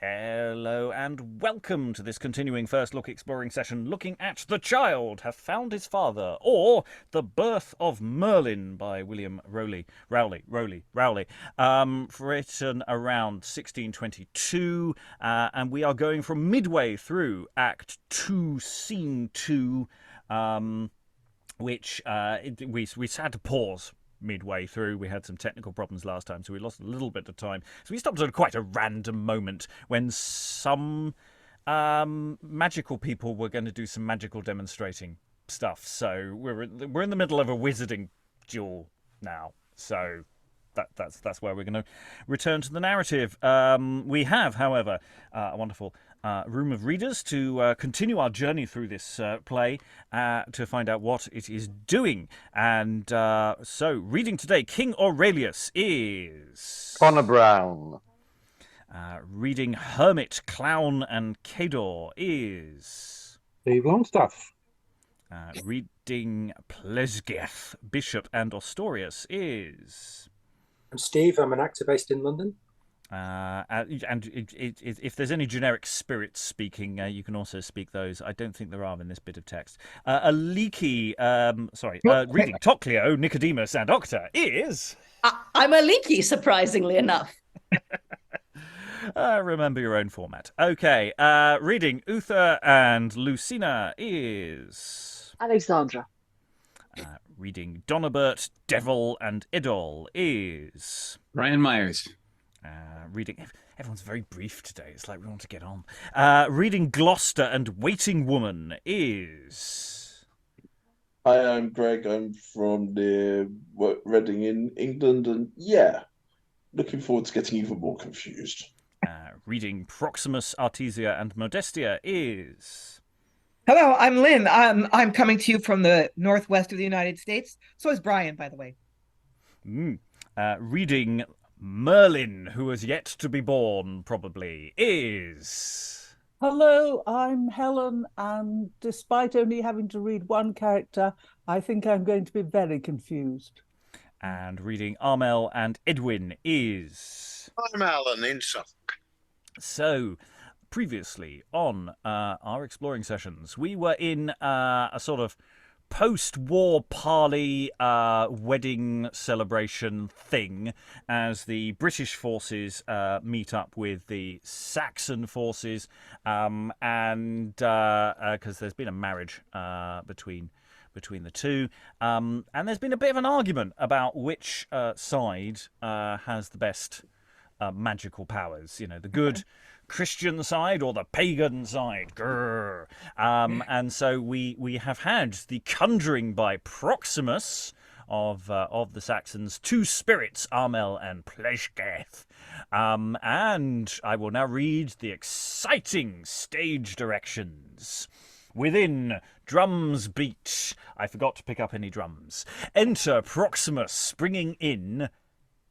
Hello and welcome to this continuing First Look exploring session looking at The Child Hath Found His Father, or The Birth of Merlin by William Rowley, written around 1622, and we are going from midway through Act 2, Scene 2, which we had to pause midway through. We had some technical problems last time, so we lost a little bit of time. So we stopped at quite a random moment when some magical people were going to do some magical demonstrating stuff. So we're in the middle of a wizarding duel now. So that's where we're going to return to the narrative. We have, however, a wonderful room of readers to continue our journey through this play to find out what it is doing. And so, reading today, King Aurelius is... Connor Brown. Reading Hermit, Clown and Cador is... Steve Longstaffe. Reading Plesgeth, Bishop and Ostorius is... I'm Steve. I'm an actor based in London. And if there's any generic spirits speaking, you can also speak those. I don't think there are in this bit of text. Aliki, reading Toclio, Nicodemus, and Octa is... I'm Aliki, surprisingly enough. Remember your own format. Okay, reading Uter and Lucina is... Alexandra. Reading Donobert, Devil, and Edol is... Ryan Myers. Reading... Everyone's very brief today. It's like we want to get on. Reading Gloucester and Waiting Woman is... Hi, I'm Greg. I'm from near Reading in England, and looking forward to getting even more confused. Reading Proximus, Artesia, and Modestia is... Hello, I'm Lynn. I'm coming to you from the northwest of the United States. So is Brian, by the way. Reading Merlin, who is yet to be born, probably, is... Hello, I'm Helen, and despite only having to read one character, I think I'm going to be very confused. And reading Armel and Edwin is... I'm Alan in Suffolk. So... Previously on our exploring sessions, we were in a sort of post-war parley wedding celebration thing as the British forces meet up with the Saxon forces, and because there's been a marriage between the two, and there's been a bit of an argument about which side has the best magical powers. You know, the good Christian side or the pagan side. And so we have had the conjuring by Proximus of the Saxons, two spirits, Armel and Plesgeth. And I will now read the exciting stage directions. Within, drums beat. I forgot to pick up any drums. Enter Proximus, bringing in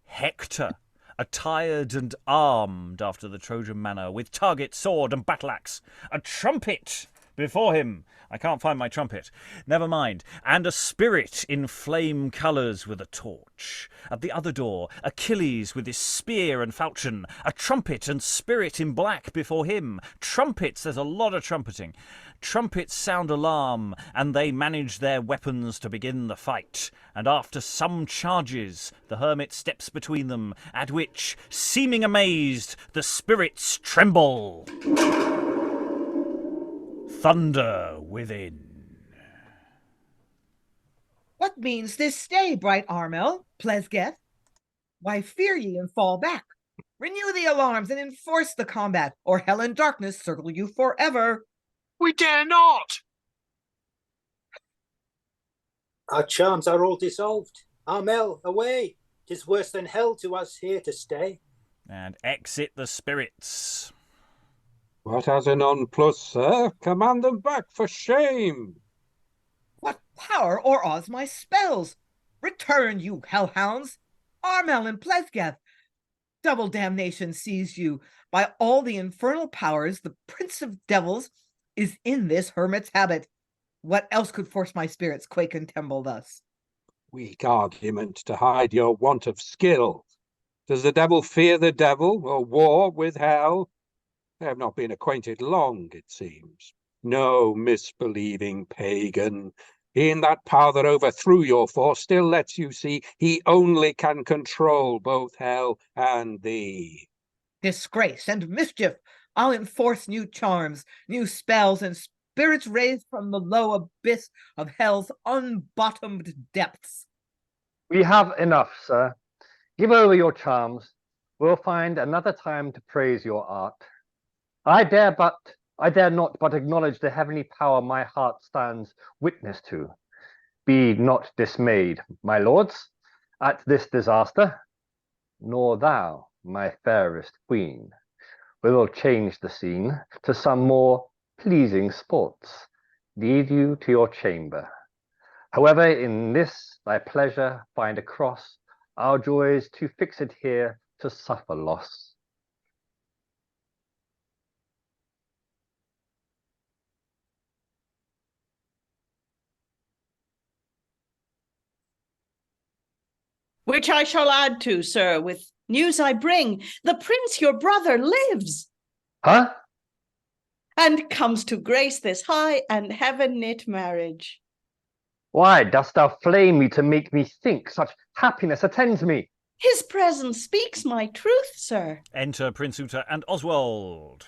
Hector, attired and armed after the Trojan manner, with target, sword, and battle-axe. A trumpet before him. I can't find my trumpet. Never mind. And a spirit in flame colours with a torch. At the other door, Achilles with his spear and falchion. A trumpet and spirit in black before him. Trumpets, there's a lot of trumpeting. Trumpets sound alarm, and they manage their weapons to begin the fight. And after some charges, the hermit steps between them, at which, seeming amazed, the spirits tremble. Thunder within. What means this stay, bright Armel, Plesgeth? Why fear ye and fall back? Renew the alarms and enforce the combat, or hell and darkness circle you forever. We dare not! Our charms are all dissolved. Armel, away! 'Tis worse than hell to us here to stay. And exit the spirits. What as a nonplus, sir? Command them back for shame. What power o'erawes my spells? Return, you hellhounds! Armel and Plesgeth! Double damnation seize you. By all the infernal powers, the prince of devils is in this hermit's habit. What else could force my spirits quake and tremble thus? Weak argument to hide your want of skill. Does the devil fear the devil, or war with hell? They have not been acquainted long, it seems. No misbelieving pagan. In that power that overthrew your force still lets you see he only can control both hell and thee. Disgrace and mischief! I'll enforce new charms, new spells, and spirits raised from the low abyss of hell's unbottomed depths. We have enough, sir. Give over your charms. We'll find another time to praise your art. I dare not but acknowledge the heavenly power my heart stands witness to. Be not dismayed, my lords, at this disaster, nor thou, my fairest queen. We will change the scene to some more pleasing sports, lead you to your chamber. However, in this thy pleasure find a cross, our joys too fixed here to suffer loss. Which I shall add to, sir, with news I bring. The prince, your brother, lives. Huh? And comes to grace this high and heaven-knit marriage. Why dost thou flame me to make me think such happiness attends me? His presence speaks my truth, sir. Enter Prince Uter and Oswald.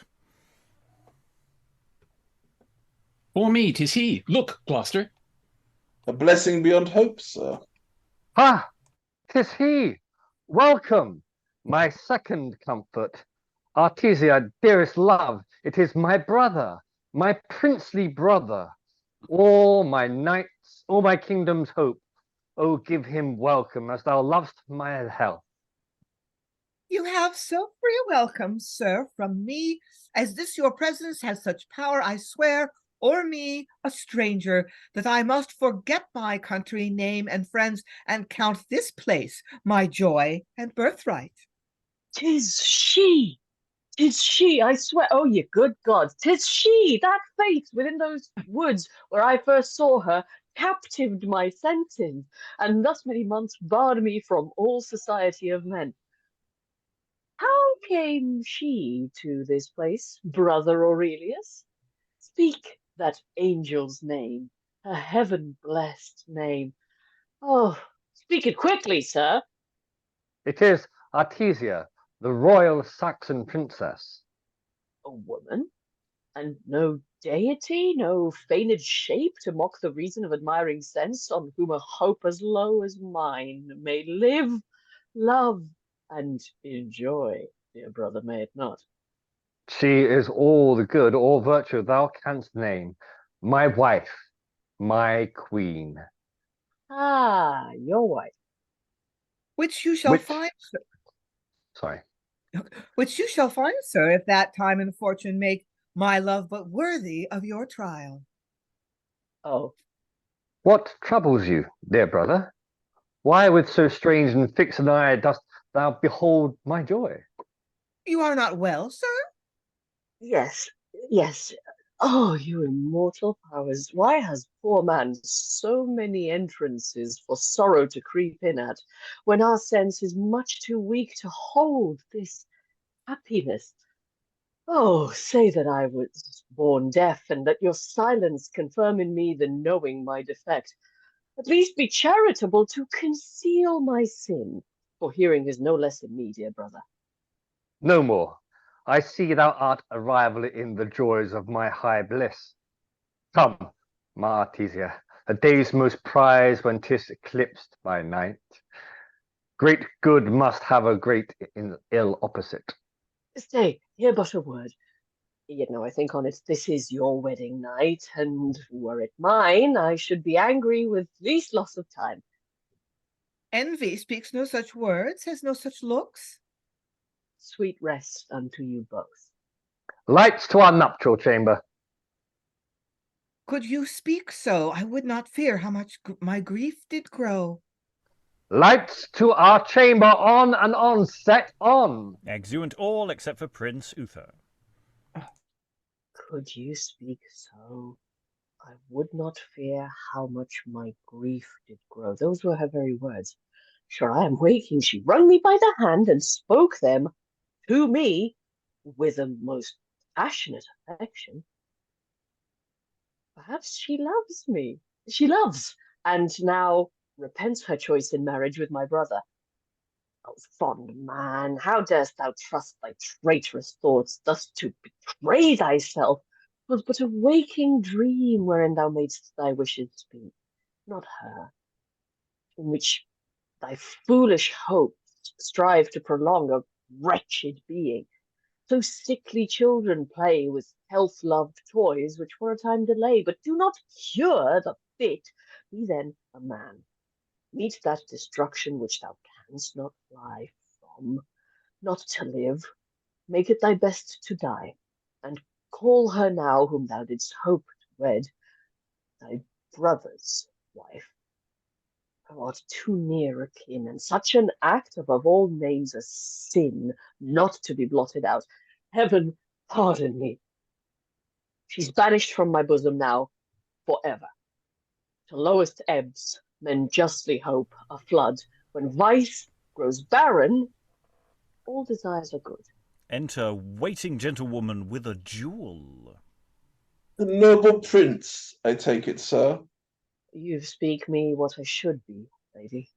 For me, 'tis he. Look, Gloucester. A blessing beyond hope, sir. Ha! 'Tis he! Welcome, my second comfort. Artesia, dearest love, it is my brother, my princely brother. All my knights, all my kingdom's hope. Oh, give him welcome as thou lovest my health. You have so free a welcome, sir, from me, as this your presence has such power, I swear, o'er me, a stranger, that I must forget my country, name, and friends, and count this place my joy and birthright. 'Tis she! 'Tis she, I swear. Oh, ye good gods, 'tis she, that face within those woods where I first saw her, captived my senses, and thus many months barred me from all society of men. How came she to this place, brother Aurelius? Speak that angel's name, a heaven-blessed name. Oh, speak it quickly, sir. It is Artesia, the royal Saxon princess. A woman? And no deity, no feigned shape to mock the reason of admiring sense, on whom a hope as low as mine may live, love, and enjoy, dear brother, may it not? She is all the good, all virtue thou canst name. My wife, my queen. Ah, your wife. Which you shall find, sir. Sorry. Which you shall find, sir, if that time and fortune make my love but worthy of your trial. Oh. What troubles you, dear brother? Why with so strange and fixed an eye dost thou behold my joy? You are not well, sir? Yes, yes. Oh, you immortal powers, why has poor man so many entrances for sorrow to creep in at, when our sense is much too weak to hold this happiness? Oh, say that I was born deaf, and that your silence confirm in me the knowing my defect. At least be charitable to conceal my sin, for hearing is no less in me, dear brother. No more. I see thou art a rival in the joys of my high bliss. Come, my Artesia, a day's most prize when 'tis eclipsed by night. Great good must have a great ill opposite. Stay, hear but a word. Yet now I think on it, this is your wedding night, and were it mine, I should be angry with least loss of time. Envy speaks no such words, has no such looks. Sweet rest unto you both. Lights to our nuptial chamber. Could you speak so, I would not fear how much my grief did grow. Lights to our chamber, on and on, set on. Exeunt all except for Prince Uther. Could you speak so, I would not fear how much my grief did grow. Those were her very words. Sure, I am waking. She wrung me by the hand and spoke them to me with a most passionate affection. Perhaps she loves me. She loves, and now repents her choice in marriage with my brother. Oh, fond man, how darest thou trust thy traitorous thoughts, thus to betray thyself? 'Twas but a waking dream wherein thou madest thy wishes speak, not her, in which thy foolish hopes strive to prolong a wretched being. So sickly children play with health-loved toys, which for a time delay, but do not cure the fit. Be then a man. Meet that destruction which thou canst not fly from, not to live. Make it thy best to die, and call her now whom thou didst hope to wed, thy brother's wife. Thou art too near a kin, and such an act above all names a sin, not to be blotted out. Heaven pardon me. She's banished from my bosom now, forever. To lowest ebbs, men justly hope a flood. When vice grows barren, all desires are good. Enter waiting gentlewoman with a jewel. The noble prince, I take it, sir. You speak me what I should be, lady.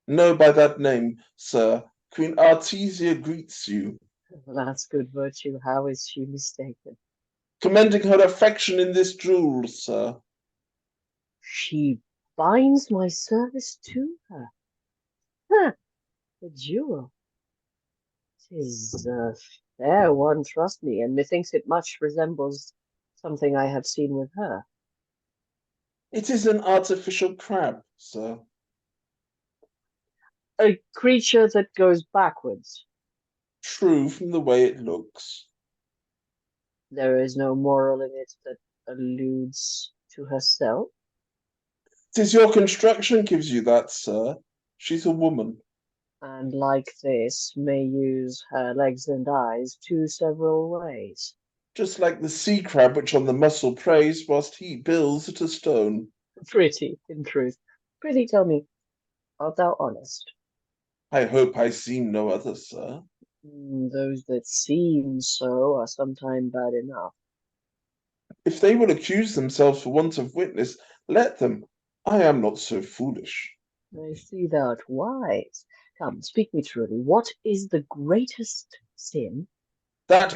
No, by that name, sir. Queen Artesia greets you. That's good virtue. How is she mistaken? Commending her affection in this jewel, sir. She binds my service to her. Huh, the jewel. 'Tis a fair one, trust me, and methinks it much resembles something I have seen with her. It is an artificial crab, sir. A creature that goes backwards. True from the way it looks. There is no moral in it that alludes to herself. 'Tis your construction gives you that, sir. She's a woman. And like this, may use her legs and eyes two several ways. Just like the sea crab which on the mussel preys whilst he builds at a stone. Pretty, in truth. Prithee tell me, art thou honest? I hope I seem no other, sir. Those that seem so are sometime bad enough. If they will accuse themselves for want of witness, let them. I am not so foolish. I see thou'rt wise. Come, speak me truly. What is the greatest sin? That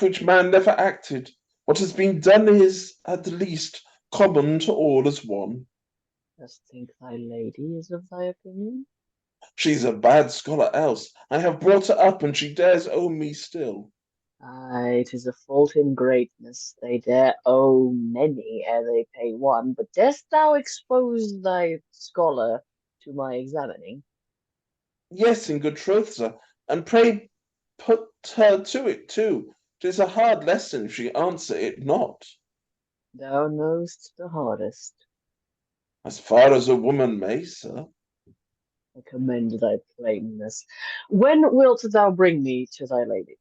which man never acted. What has been done is, at the least, common to all as one. Dost think thy lady is of thy opinion? She's a bad scholar else. I have brought her up, and she dares owe me still. Aye, 'tis a fault in greatness. They dare owe many ere they pay one. But darest thou expose thy scholar to my examining? Yes, in good troth, sir. And pray put her to it too. 'Tis a hard lesson if she answer it not. Thou know'st the hardest. As far as a woman may, sir. I commend thy plainness. When wilt thou bring me to thy lady?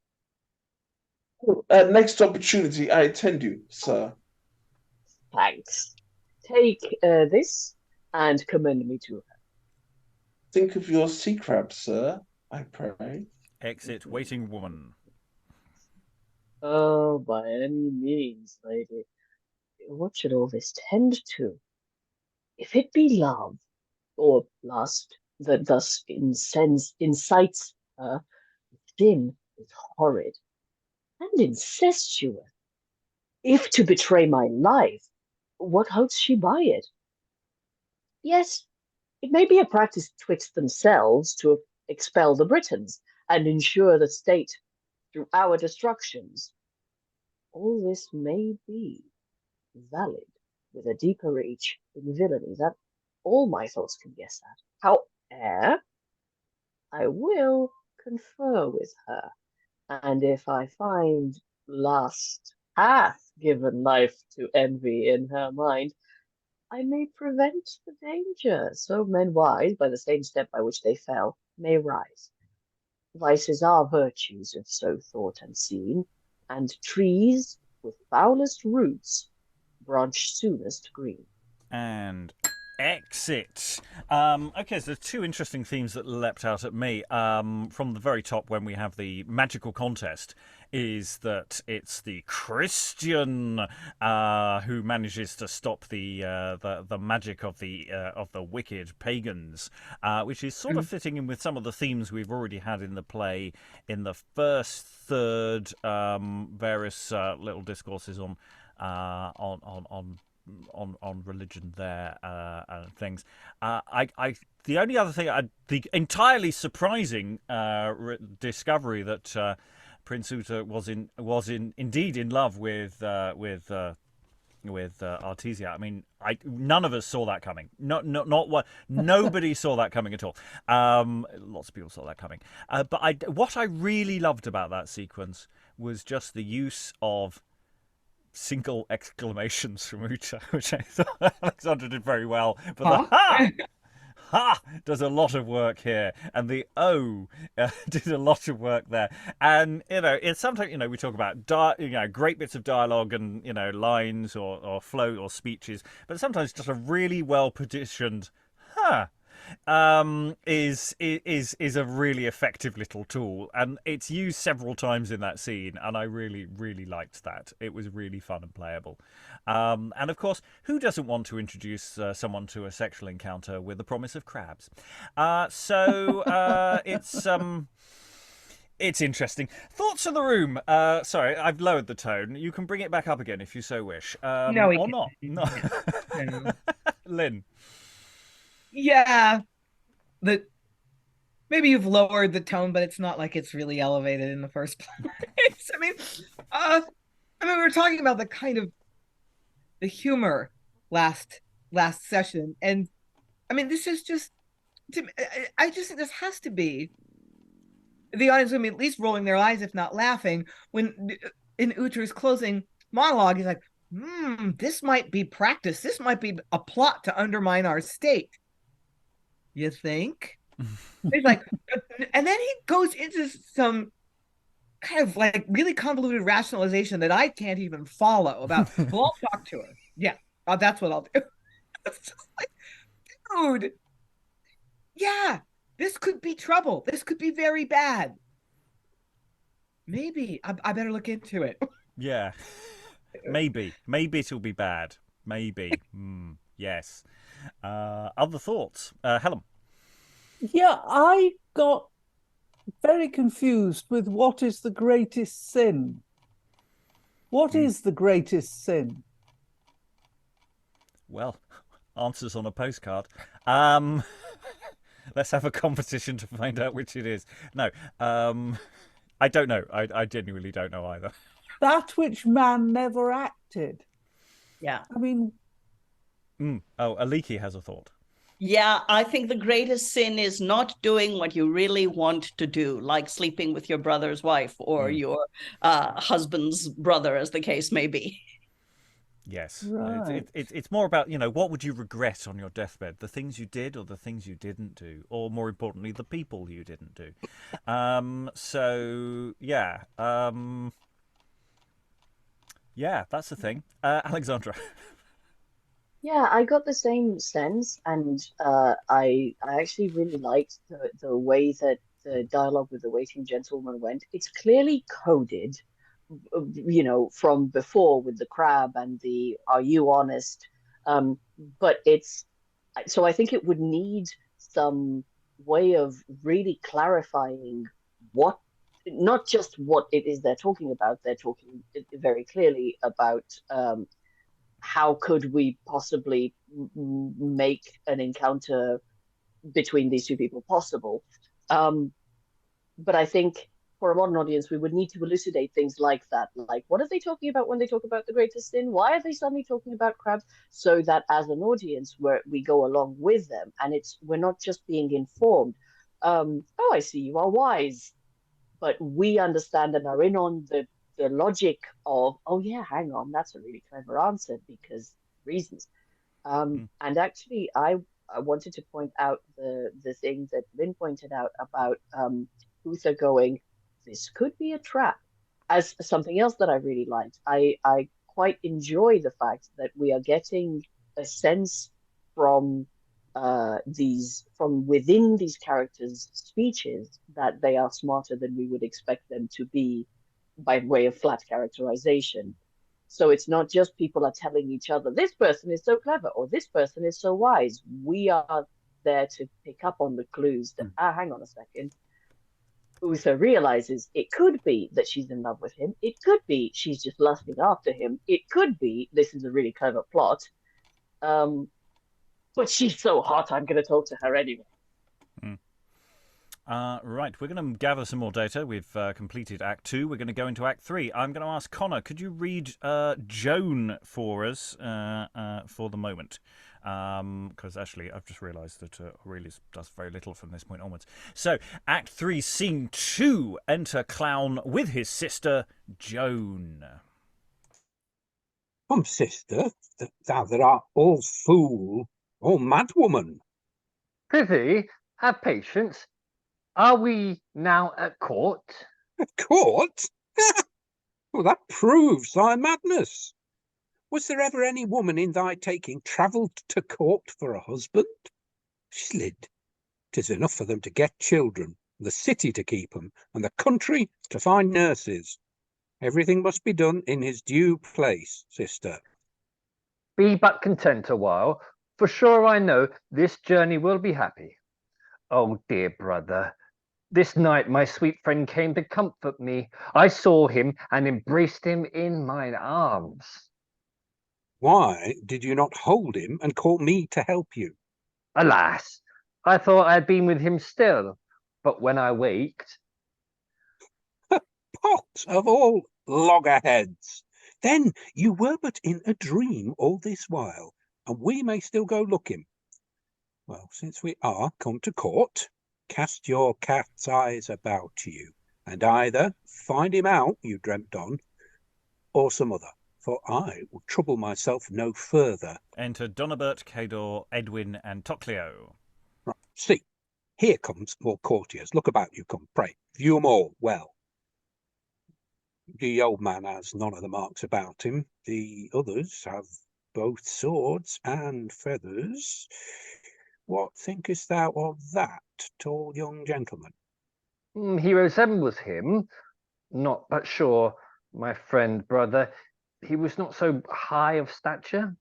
At next opportunity I attend you, sir. Thanks. Take this and commend me to her. Think of your sea crab, sir, I pray. Exit waiting woman. Oh, by any means, lady. What should all this tend to? If it be love, or lust, that thus incites her, sin is horrid and incestuous. If to betray my life, what hopes she by it? Yes, it may be a practice twixt themselves to expel the Britons and ensure the state through our destructions. All this may be valid with a deeper reach in villainy that all my thoughts can guess at. Howe'er, I will confer with her, and if I find lust hath given life to envy in her mind, I may prevent the danger, so men wise, by the same step by which they fell, may rise. Vices are virtues, if so thought and seen, and trees with foulest roots branch soonest green. And exit. Okay, so there's two interesting themes that leapt out at me. From the very top, when we have the magical contest, is that it's the Christian who manages to stop the magic of the wicked pagans, which is sort of fitting in with some of the themes we've already had in the play in the first third, various little discourses on religion there and things. The only other thing, the entirely surprising discovery that Prince Uter was indeed in love with Artesia. I mean, none of us saw that coming. Not what. Nobody saw that coming at all. Lots of people saw that coming. But what I really loved about that sequence was just the use of single exclamations from Uter, which I thought Alexandra did very well. But the ha! Ha! Does a lot of work here, and the O did a lot of work there. And it's sometimes we talk about great bits of dialogue and lines or flow or speeches, but sometimes just a really well positioned ha is a really effective little tool, and it's used several times in that scene, and I really, really liked that. It was really fun and playable. And of course, who doesn't want to introduce someone to a sexual encounter with the promise of crabs? So it's interesting. Thoughts of the room. Sorry, I've lowered the tone. You can bring it back up again if you so wish. No, or not. No. Lynn. Yeah, maybe you've lowered the tone, but it's not like it's really elevated in the first place. I mean, we were talking about the kind of the humor last session, and I mean, this is just. I just think this has to be the audience. I mean, at least rolling their eyes, if not laughing, when in Uter's closing monologue, he's like, "This might be practice. This might be a plot to undermine our state." You think? He's like, and then he goes into some kind of like really convoluted rationalization that I can't even follow about. Well, I'll talk to her. Yeah, that's what I'll do. It's just like, dude, yeah, this could be trouble. This could be very bad. Maybe I better look into it. Yeah, maybe it'll be bad. Maybe. Yes. Other thoughts? Helen? Yeah, I got very confused with what is the greatest sin. What is the greatest sin? Well, answers on a postcard. Let's have a competition to find out which it is. No, I don't know. I genuinely don't know either. That which man never acted. Yeah. I mean... Oh, Aliki has a thought. Yeah, I think the greatest sin is not doing what you really want to do, like sleeping with your brother's wife or your husband's brother, as the case may be. Yes. Right. It's more about, what would you regret on your deathbed? The things you did or the things you didn't do? Or more importantly, the people you didn't do. So, yeah. Yeah, that's the thing. Alexandra. Yeah, I got the same sense, and I actually really liked the way that the dialogue with the waiting gentleman went. It's clearly coded, from before with the crab and the "Are you honest?" But so I think it would need some way of really clarifying what, not just what it is they're talking about. They're talking very clearly about. How could we possibly make an encounter between these two people possible? But I think for a modern audience, we would need to elucidate things like that. Like, what are they talking about when they talk about the greatest sin? Why are they suddenly talking about crabs? So that as an audience, we go along with them, and we're not just being informed. Oh, I see you are wise, but we understand and are in on the logic of, oh yeah, hang on, that's a really clever answer because reasons. And actually, I wanted to point out the thing that Lynn pointed out about Uther going, this could be a trap, as something else that I really liked. I quite enjoy the fact that we are getting a sense from within these characters' speeches that they are smarter than we would expect them to be by way of flat characterization. So it's not just people are telling each other, this person is so clever or this person is so wise. We are there to pick up on the clues that, hang on a second. Uther realizes it could be that she's in love with him. It could be she's just lusting after him. It could be this is a really clever plot. But she's so hot, I'm going to talk to her anyway. Right, we're going to gather some more data. We've completed Act 2. We're going to go into Act 3. I'm going to ask Connor, could you read Joan for us for the moment? Because actually, I've just realised that Aurelius does very little from this point onwards. So, Act 3, Scene 2, enter Clown with his sister, Joan. Come, sister, thou that art all fool, all madwoman. Prithee, have patience. Are we now at court? At court? Well, that proves thy madness. Was there ever any woman in thy taking travelled to court for a husband? Slid. 'Tis enough for them to get children, the city to keep them, and the country to find nurses. Everything must be done in his due place, sister. Be but content a while, for sure I know this journey will be happy. Oh, dear brother, this night my sweet friend came to comfort me. I saw him and embraced him in mine arms. Why did you not hold him and call me to help you? Alas, I thought I had been with him still, but when I waked... Pot of all loggerheads! Then you were but in a dream all this while, and we may still go looking. Well, since we are come to court, cast your cat's eyes about you, and either find him out you dreamt on, or some other, for I will trouble myself no further. Enter Donobert, Cador, Edwin, and Toclio. Right, see, here comes more courtiers. Look about you, come, pray. View 'em all well. The old man has none of the marks about him. The others have both swords and feathers. What thinkest thou of that tall young gentleman? He resembles him, not but sure, my friend brother, he was not so high of stature.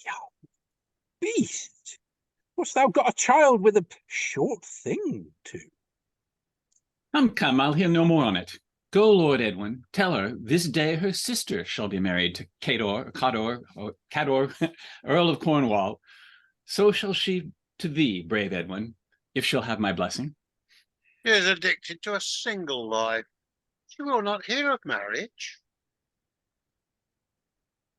Yow, beast! Wast thou got a child with a short thing to? Come, I'll hear no more on it. Go, Lord Edwin, tell her this day her sister shall be married to Cador, Earl of Cornwall. So shall she to thee, brave Edwin, if she'll have my blessing. She is addicted to a single life. She will not hear of marriage.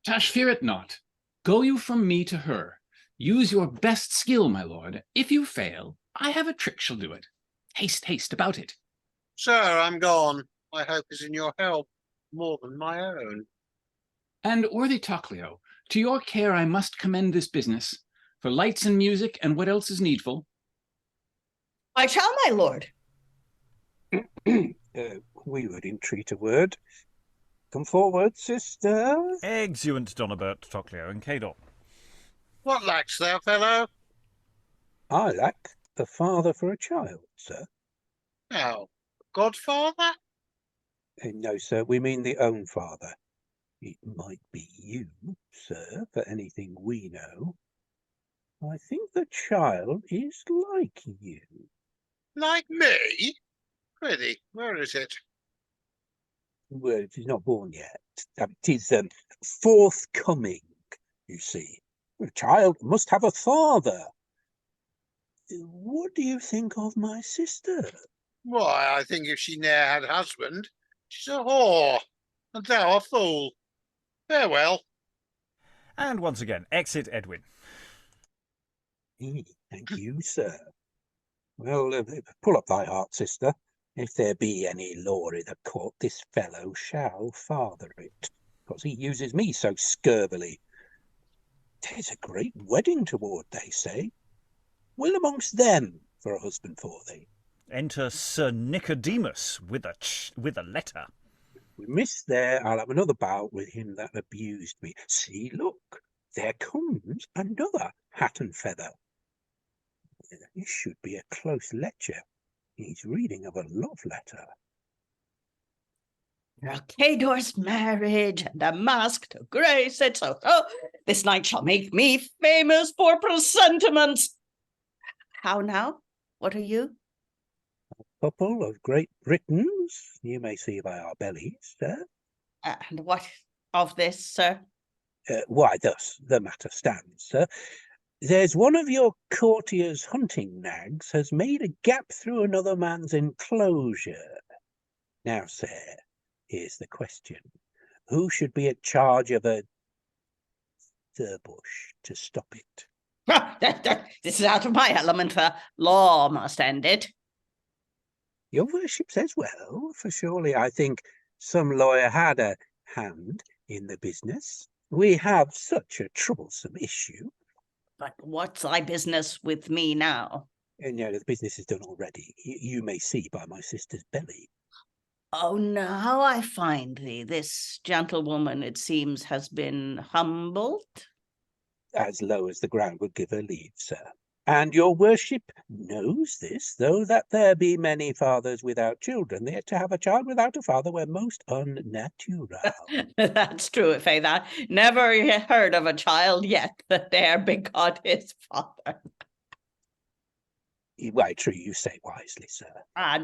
Tash, fear it not. Go you from me to her. Use your best skill, my lord. If you fail, I have a trick shall do it. Haste about it. Sir, I'm gone. My hope is in your help, more than my own. And worthy Toclio, to your care I must commend this business, for lights and music and what else is needful. I shall, my lord. We would entreat a word. Come forward, sister. Exeunt Donobert, Toclio, and Cador. What lackst thou, fellow? I lack a father for a child, sir. Now, godfather? No, sir, we mean the own father. It might be you, sir, for anything we know. I think the child is like you. Like me? Prithee, where is it? Well, it is not born yet. It is forthcoming, you see. A child must have a father. What do you think of my sister? Why, I think if she ne'er had husband, she's a whore, and thou a fool. Farewell. And once again, exit Edwin. Thank you, sir. Well, pull up thy heart, sister. If there be any law i' the court, this fellow shall father it, because he uses me so scurvily. 'Tis a great wedding toward, they say. Will amongst them for a husband for thee. Enter Sir Nicodemus with a letter. We miss there, I'll have another bout with him that abused me. See, look, there comes another hat and feather. This should be a close lecture. He's reading of a love letter. Cador's marriage and a mask to grace it. So this night shall make me famous for presentiments. How now? What are you? Couple of great Britons, you may see by our bellies, sir. And what of this, sir? Why, thus the matter stands, sir. There's one of your courtiers' hunting nags has made a gap through another man's enclosure. Now, sir, here's the question. Who should be in charge of the bush to stop it? This is out of my element. The law must end it. Your worship says well, for surely I think some lawyer had a hand in the business. We have such a troublesome issue. But what's thy business with me now? No, the business is done already. You may see by my sister's belly. Oh, now I find thee. This gentlewoman, it seems, has been humbled. As low as the ground would give her leave, sir. And your worship knows this, though that there be many fathers without children, yet to have a child without a father were most unnatural. That's true, Freitas. Never heard of a child yet that e'er begot his father. Why, true, you say wisely, sir.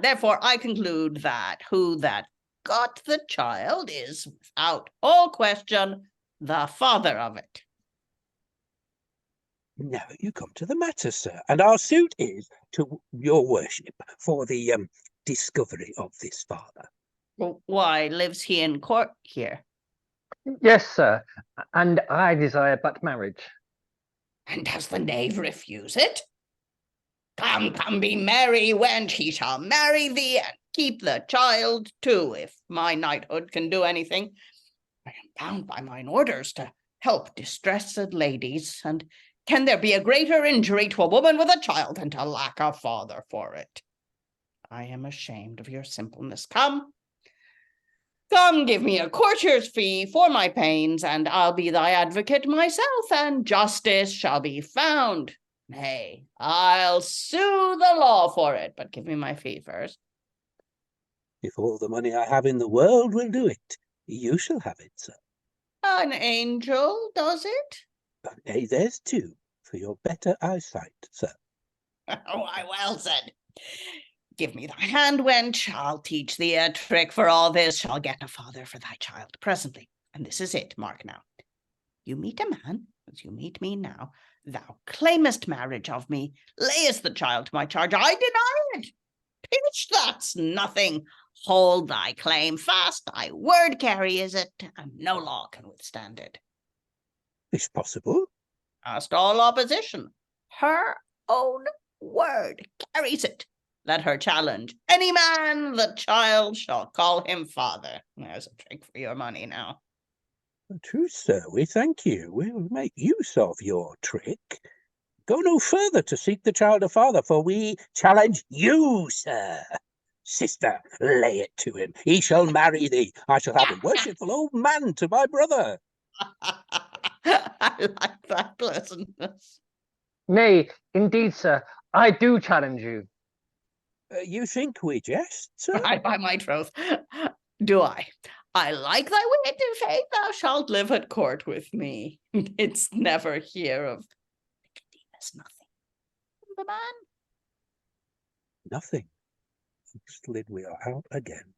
Therefore, I conclude that who that got the child is, without all question, the father of it. Now you come to the matter, sir, and our suit is to your worship for the discovery of this father. Well, why, lives he in court here? Yes, sir, and I desire but marriage. And does the knave refuse it? Come, be merry, wench, he shall marry thee and keep the child too, if my knighthood can do anything. I am bound by mine orders to help distressed ladies, and can there be a greater injury to a woman with a child than to lack a father for it? I am ashamed of your simpleness. Come, give me a courtier's fee for my pains, and I'll be thy advocate myself, and justice shall be found. Nay, I'll sue the law for it, but give me my fee first. If all the money I have in the world will do it, you shall have it, sir. An angel does it? Nay, there's two, for your better eyesight, sir. Why, well said. Give me thy hand, wench. I'll teach thee a trick for all this. Shall get a father for thy child presently. And this is it, mark now. You meet a man, as you meet me now. Thou claimest marriage of me, layest the child to my charge. I deny it. Pitch, that's nothing. Hold thy claim fast. Thy word carries it, and no law can withstand it. Is possible? Past all opposition. Her own word carries it. Let her challenge any man, the child shall call him father. There's a trick for your money now. True, sir, we thank you. We'll make use of your trick. Go no further to seek the child a father, for we challenge you, sir. Sister, lay it to him. He shall marry thee. I shall have a worshipful old man to my brother. I like that pleasantness. Nay, indeed, sir, I do challenge you. You think we jest, sir? By my troth, do I. I like thy wit, in faith, thou shalt live at court with me. It's never hear of Nicodemus, nothing. The man? Nothing. Slid we are out again.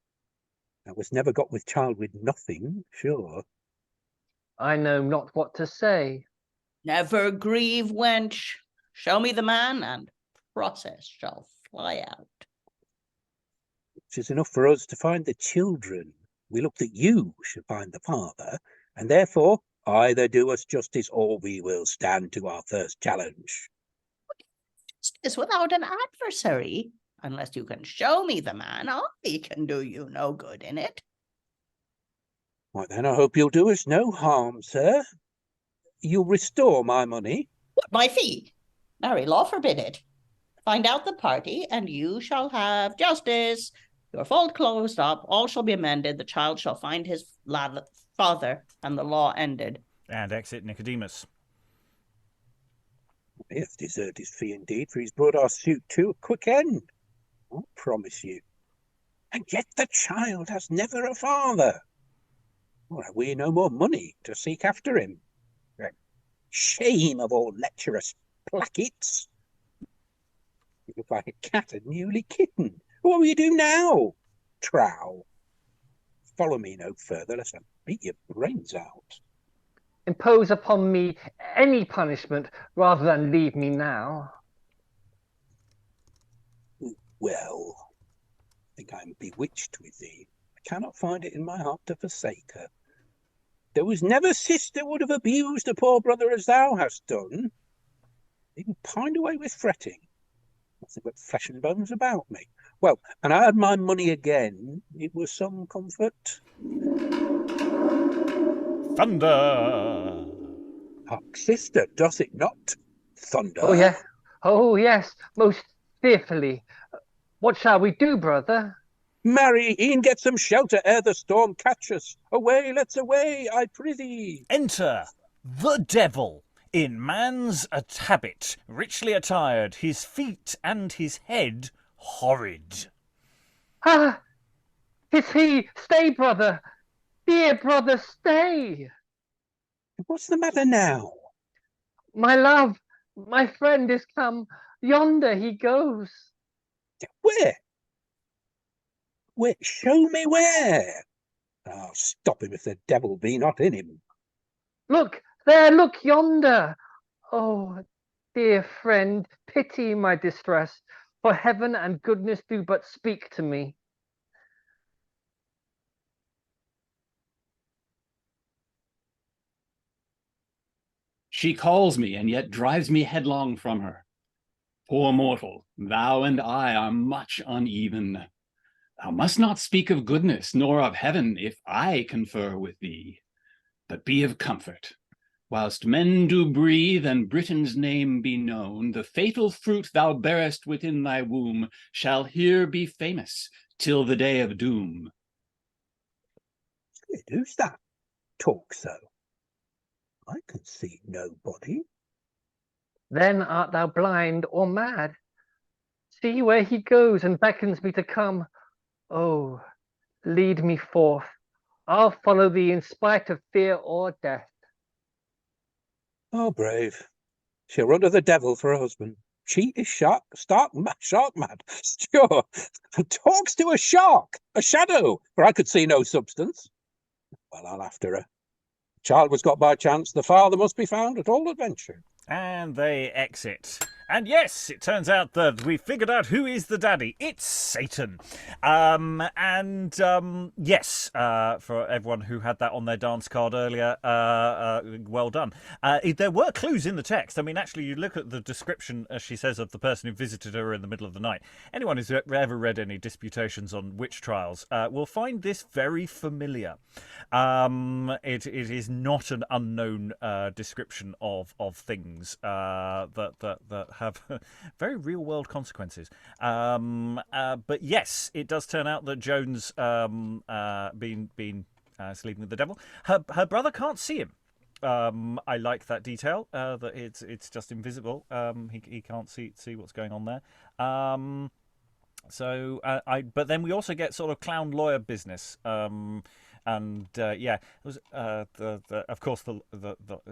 I was never got with child with nothing, sure. I know not what to say. Never grieve, wench. Show me the man, and process shall fly out. It is enough for us to find the children. We look that you should find the father, and therefore either do us justice or we will stand to our first challenge. Justice without an adversary? Unless you can show me the man, I can do you no good in it. Why, then I hope you'll do us no harm, sir. You'll restore my money. What, my fee? Marry, law forbid it. Find out the party, and you shall have justice. Your fault closed up, all shall be amended, the child shall find his father, and the law ended. And exit Nicodemus. He hath deserved his fee indeed, for he's brought our suit to a quick end. I promise you. and yet the child has never a father. Or have we no more money to seek after him? Shame of all lecherous plackets. You look like a cat and newly kitten. What will you do now, Trow? Follow me no further, lest I beat your brains out. Impose upon me any punishment rather than leave me now. Well, I think I am bewitched with thee. I cannot find it in my heart to forsake her. There was never sister would have abused a poor brother as thou hast done. Even pined away with fretting. Nothing but flesh and bones about me. Well, and I had my money again. It was some comfort. Thunder! Hark, sister, doth it not? Thunder? Oh, yeah. Oh, yes, most fearfully. What shall we do, brother? Marry, e'en get some shelter ere the storm catch us. Away, let's away, I prithee. Enter the devil in man's habit, richly attired, his feet and his head horrid. Ah, 'tis he! Stay, brother! Dear brother, stay! What's the matter now? My love, my friend is come. Yonder he goes. Where? Where? Show me where. I'll stop him if the devil be not in him. Look, there, look yonder. Oh, dear friend, pity my distress, for heaven and goodness do but speak to me. She calls me and yet drives me headlong from her. Poor mortal, thou and I are much uneven. Thou must not speak of goodness, nor of heaven, if I confer with thee. But be of comfort. Whilst men do breathe and Britain's name be known, the fatal fruit thou bearest within thy womb shall here be famous till the day of doom. Who's that talk so? I can see nobody. Then art thou blind or mad? See where he goes and beckons me to come. Oh, lead me forth. I'll follow thee in spite of fear or death. Oh, brave. She'll run to the devil for a husband. She is shark mad. Sure, talks to a shark, a shadow, for I could see no substance. Well, I'll after her. Child was got by chance, the father must be found at all adventure. And they exit. And yes, it turns out that we figured out who is the daddy. It's Satan. Yes, for everyone who had that on their dance card earlier, well done. There were clues in the text. I mean, actually, you look at the description, as she says, of the person who visited her in the middle of the night. Anyone who's ever read any disputations on witch trials will find this very familiar. It is not an unknown description of things that have very real world consequences. But yes, it does turn out that Joan's been sleeping with the devil. Her brother can't see him. I like that detail, that it's just invisible. He can't see what's going on there. But then we also get sort of clown lawyer business. It was of course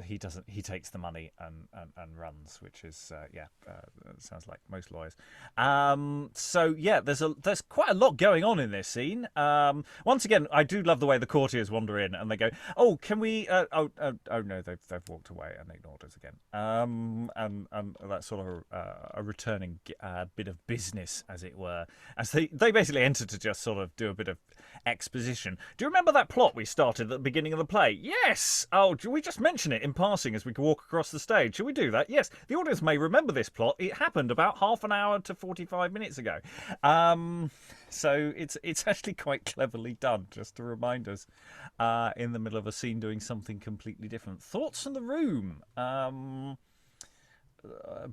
he takes the money and runs, which is sounds like most lawyers. There's quite a lot going on in this scene. Once again, I do love the way the courtiers wander in and they go, "Oh, can we?" Oh no, they've walked away and ignored us again. And that's sort of a returning bit of business, as it were, as they basically enter to just sort of do a bit of exposition. Do you remember that plot we started at the beginning of the play? Yes! Oh, do we just mention it in passing as we walk across the stage? Should we do that? Yes. The audience may remember this plot. It happened about half an hour to 45 minutes ago. So it's actually quite cleverly done, just to remind us in the middle of a scene doing something completely different. Thoughts from the room?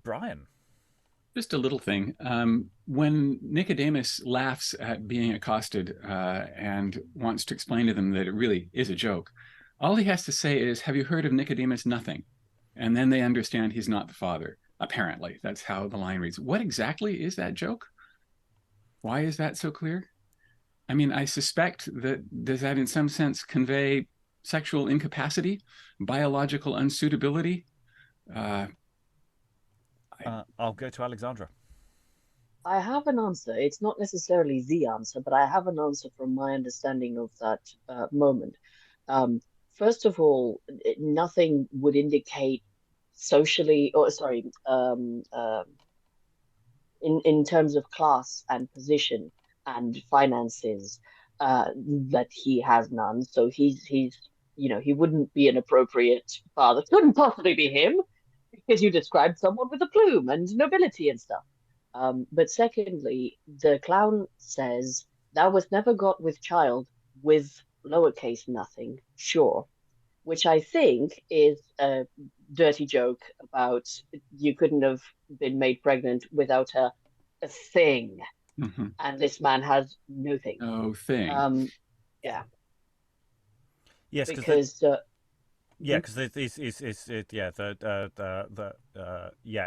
Brian? Just a little thing. When Nicodemus laughs at being accosted and wants to explain to them that it really is a joke, all he has to say is, "Have you heard of Nicodemus? Nothing." And then they understand he's not the father. Apparently, that's how the line reads. What exactly is that joke? Why is that so clear? I mean, I suspect does that in some sense convey sexual incapacity, biological unsuitability? I'll go to Alexandra. I have an answer. It's not necessarily the answer, but I have an answer from my understanding of that moment. First of all, nothing would indicate socially, or sorry, in terms of class and position and finances, that he has none. So he's he wouldn't be an appropriate father. Couldn't possibly be him, because you described someone with a plume and nobility and stuff. But secondly, the clown says, "Thou was never got with child," with lowercase nothing, sure, which I think is a dirty joke about you couldn't have been made pregnant without a thing. Mm-hmm. And this man has no thing. No thing. Yeah. Yes, because because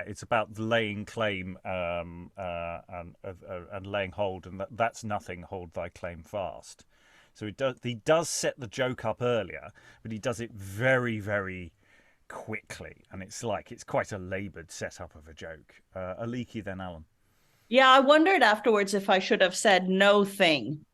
it's about laying claim and laying hold, and that's nothing. Hold thy claim fast. So he does set the joke up earlier, but he does it very, very quickly, and it's quite a laboured setup of a joke. Aliki, then Alan. Yeah, I wondered afterwards if I should have said no thing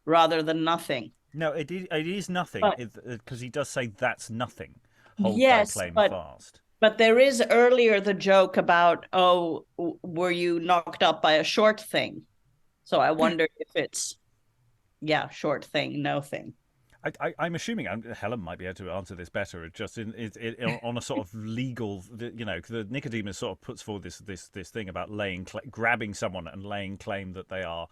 rather than nothing. No, it is nothing, because he does say that's nothing. Hold thy claim fast. But there is earlier the joke about, oh, were you knocked up by a short thing? So I wondered if it's, short thing, no thing. I'm assuming Helen might be able to answer this better. Just on a sort of legal, the Nicodemus sort of puts forward this thing about grabbing someone and laying claim that they are,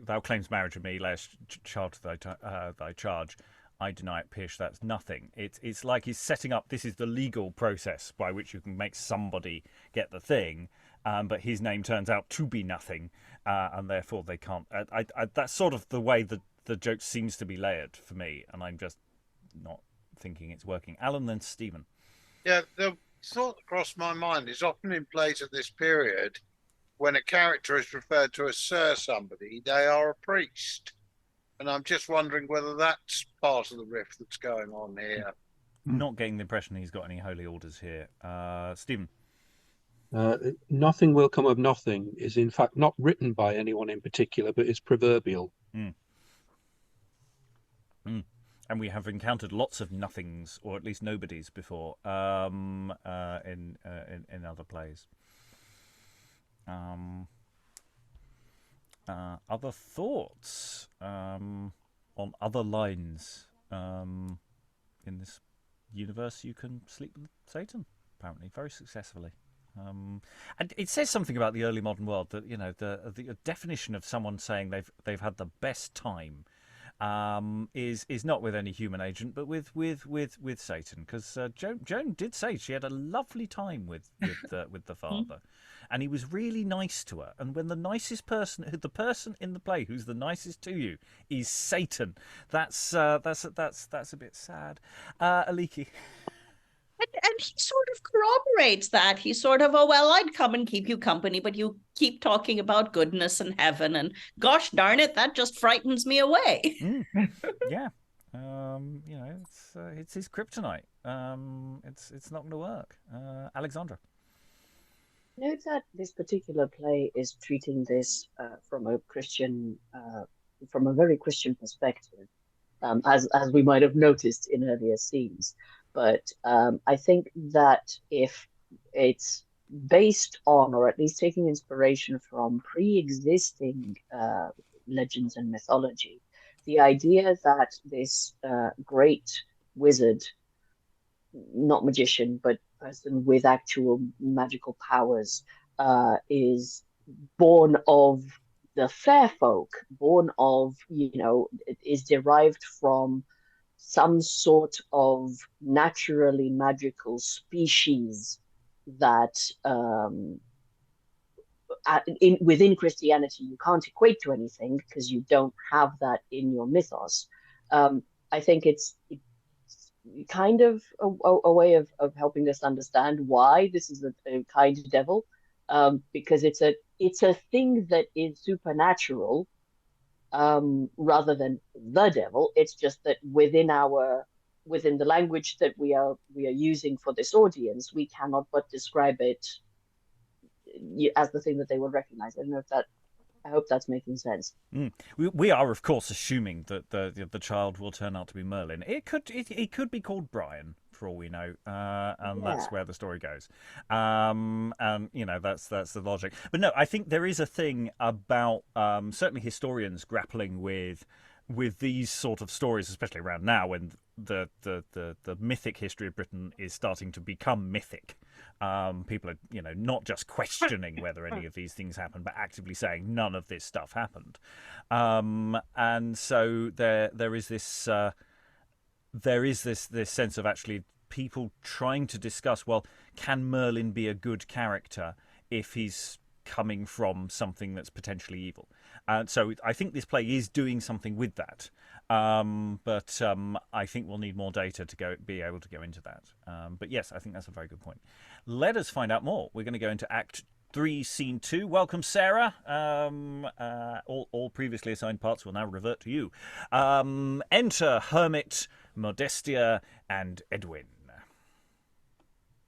thou claims marriage of me, layest child to thy charge. I deny it, Pish. That's nothing. It's like he's setting up. This is the legal process by which you can make somebody get the thing, but his name turns out to be nothing, and therefore they can't. That's sort of the way the joke seems to be layered for me, and I'm just not thinking it's working. Alan, then Stephen. Yeah, the thought that crossed my mind is often in plays of this period, when a character is referred to as Sir somebody, they are a priest. And I'm just wondering whether that's part of the riff that's going on here. Not getting the impression he's got any holy orders here. Stephen? Nothing will come of nothing is in fact not written by anyone in particular, but is proverbial. And we have encountered lots of nothings, or at least nobodies, before in other plays. Other thoughts on other lines in this universe? You can sleep with Satan, apparently, very successfully. And it says something about the early modern world that the definition of someone saying they've had the best time is not with any human agent, but with Satan, because Joan did say she had a lovely time with the father, and he was really nice to her. And when the person in the play who's the nicest to you is Satan, that's a bit sad. Aliki. And he sort of corroborates that. He's sort of, oh, well, I'd come and keep you company, but you keep talking about goodness and heaven, and gosh darn it, that just frightens me away. Yeah. It's his kryptonite. It's not going to work. Alexandra. Note that this particular play is treating this from a very Christian perspective, as we might have noticed in earlier scenes. But I think that if it's based on, or at least taking inspiration from pre-existing legends and mythology, the idea that this great wizard, not magician, but person with actual magical powers, is born of the fair folk, born of, is derived from some sort of naturally magical species that within Christianity you can't equate to anything because you don't have that in your mythos. I think it's kind of a way of helping us understand why this is a kind devil, because it's a it's a thing that is supernatural, rather than the devil. It's just that within the language that we are using for this audience, we cannot but describe it as the thing that they will recognize. I hope that's making sense. We are, of course, assuming that the child will turn out to be Merlin. It could be called Brian, for all we know, and that's where the story goes. And that's the logic. But no, I think there is a thing about certainly historians grappling with these sort of stories, especially around now when the mythic history of Britain is starting to become mythic. People are, not just questioning whether any of these things happened, but actively saying none of this stuff happened. And so there is this sense of actually people trying to discuss, well, can Merlin be a good character if he's coming from something that's potentially evil? And so I think this play is doing something with that. But I think we'll need more data to be able to go into that. But yes, I think that's a very good point. Let us find out more. We're going to go into Act 3, Scene 2. Welcome, Sarah. All previously assigned parts will now revert to you. Enter Hermit, Modestia, and Edwin.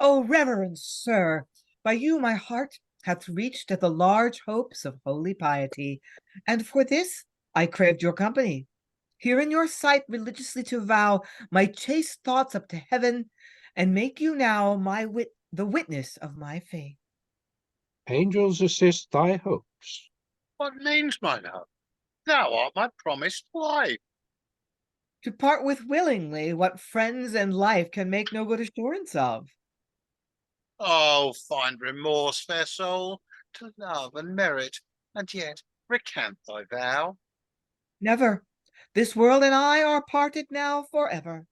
O reverend sir, by you my heart hath reached at the large hopes of holy piety, and for this I craved your company. Here in your sight religiously to vow my chaste thoughts up to heaven, and make you now the witness of my faith. Angels assist thy hopes. What means mine hope? Thou art my promised wife. To part with willingly what friends and life can make no good assurance of. Oh, find remorse, fair soul, to love and merit, and yet recant thy vow. Never. This world and I are parted now forever.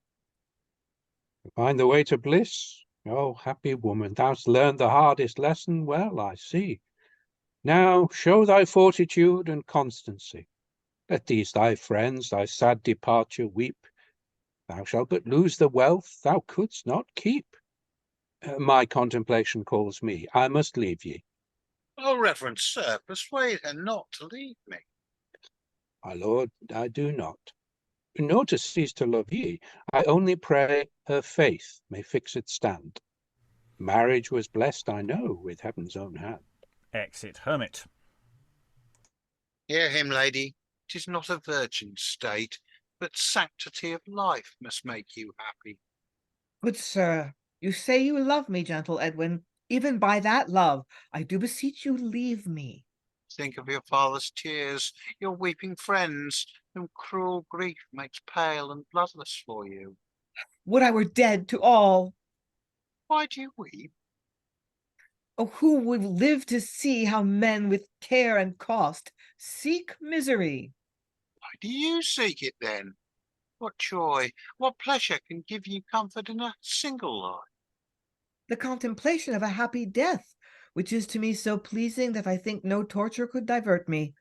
To find the way to bliss? Oh, happy woman, thou'st learned the hardest lesson well, I see. Now show thy fortitude and constancy. Let these thy friends thy sad departure weep. Thou shalt but lose the wealth thou couldst not keep. My contemplation calls me. I must leave ye. Oh, reverend sir, persuade her not to leave me. My lord, I do not. Nor to cease to love ye. I only pray her faith may fix it stand. Marriage was blessed, I know, with heaven's own hand. Exit Hermit. Hear him, lady. 'Tis not a virgin state, but sanctity of life must make you happy. Good sir, you say you love me, gentle Edwin. Even by that love, I do beseech you leave me. Think of your father's tears, your weeping friends, whom cruel grief makes pale and bloodless for you. Would I were dead to all. Why do you weep? Oh, who would live to see how men with care and cost seek misery? Why do you seek it then? What joy, what pleasure can give you comfort in a single life? The contemplation of a happy death, which is to me so pleasing that I think no torture could divert me.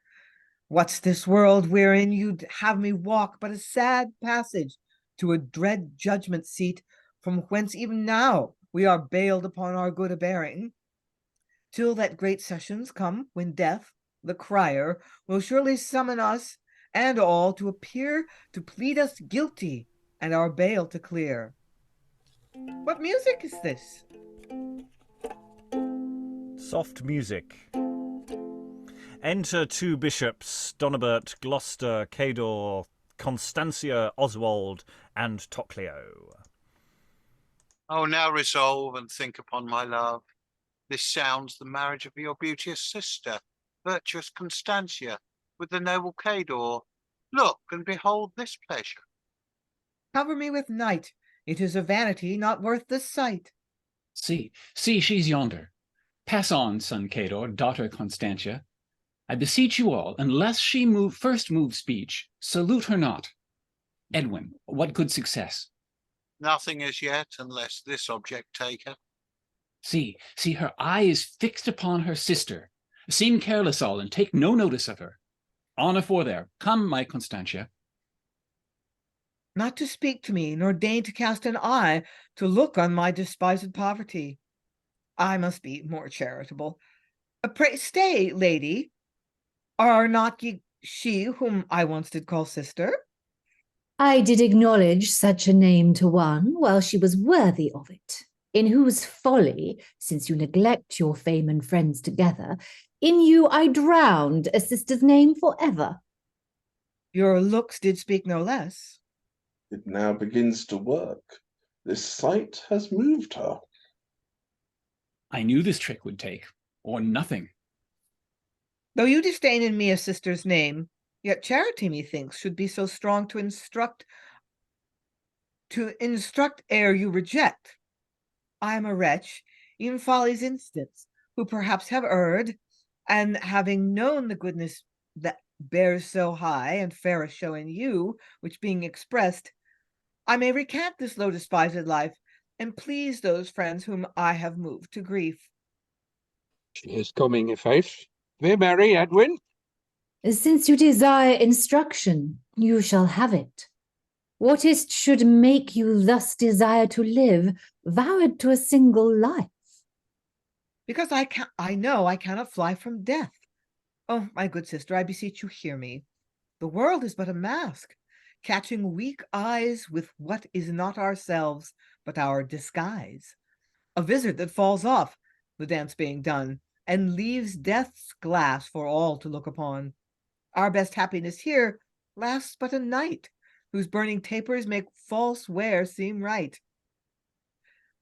What's this world wherein you'd have me walk but a sad passage to a dread judgment seat, from whence even now we are bailed upon our good a-bearing, till that great sessions come, when death, the crier, will surely summon us and all to appear to plead us guilty and our bail to clear. What music is this? Soft music. Enter 2 bishops, Donobert, Gloucester, Cador, Constantia, Oswald, and Toclio. Oh, now resolve and think upon my love. This sounds the marriage of your beauteous sister, virtuous Constantia, with the noble Cador. Look and behold this pleasure. Cover me with night. It is a vanity not worth the sight. See, she's yonder. Pass on, son Cador, daughter Constantia. I beseech you all, unless she first move speech, salute her not. Edwin, what good success? Nothing as yet, unless this object take her. See, her eye is fixed upon her sister. Seem careless all, and take no notice of her. On afore there, come, my Constantia. Not to speak to me, nor deign to cast an eye to look on my despised poverty. I must be more charitable. Pray stay, lady. Are not ye she whom I once did call sister? I did acknowledge such a name to one while she was worthy of it, in whose folly, since you neglect your fame and friends together, in you I drowned a sister's name forever. Your looks did speak no less. It now begins to work. This sight has moved her. I knew this trick would take, or nothing. Though you disdain in me a sister's name, yet charity, methinks, should be so strong to instruct ere you reject. I am a wretch, in folly's instance, who perhaps have erred, and having known the goodness that bears so high and fair a show in you, which being expressed, I may recant this low despised life, and please those friends whom I have moved to grief. She is coming, i' faith. Be merry, Edwin. Since you desire instruction, you shall have it. What is't should make you thus desire to live, vowed to a single life? Because I know I cannot fly from death. Oh, my good sister, I beseech you, hear me. The world is but a mask, catching weak eyes with what is not ourselves, but our disguise. A vizard that falls off, the dance being done, and leaves death's glass for all to look upon. Our best happiness here lasts but a night, whose burning tapers make false wear seem right.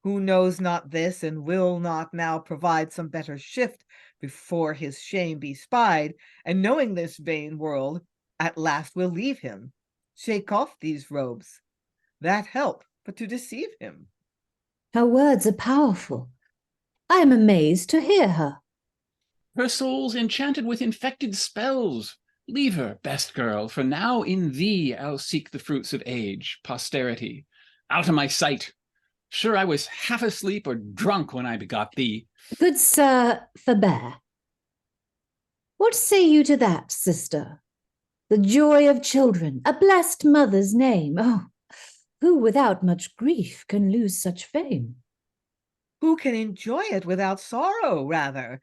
Who knows not this, and will not now provide some better shift before his shame be spied, and knowing this vain world, at last will leave him, shake off these robes, that help but to deceive him. Her words are powerful. I am amazed to hear her. Her soul's enchanted with infected spells. Leave her, best girl, for now in thee I'll seek the fruits of age, posterity. Out of my sight. Sure I was half asleep or drunk when I begot thee. Good sir, forbear. What say you to that, sister? The joy of children, a blessed mother's name. Oh, who without much grief can lose such fame? Who can enjoy it without sorrow, rather?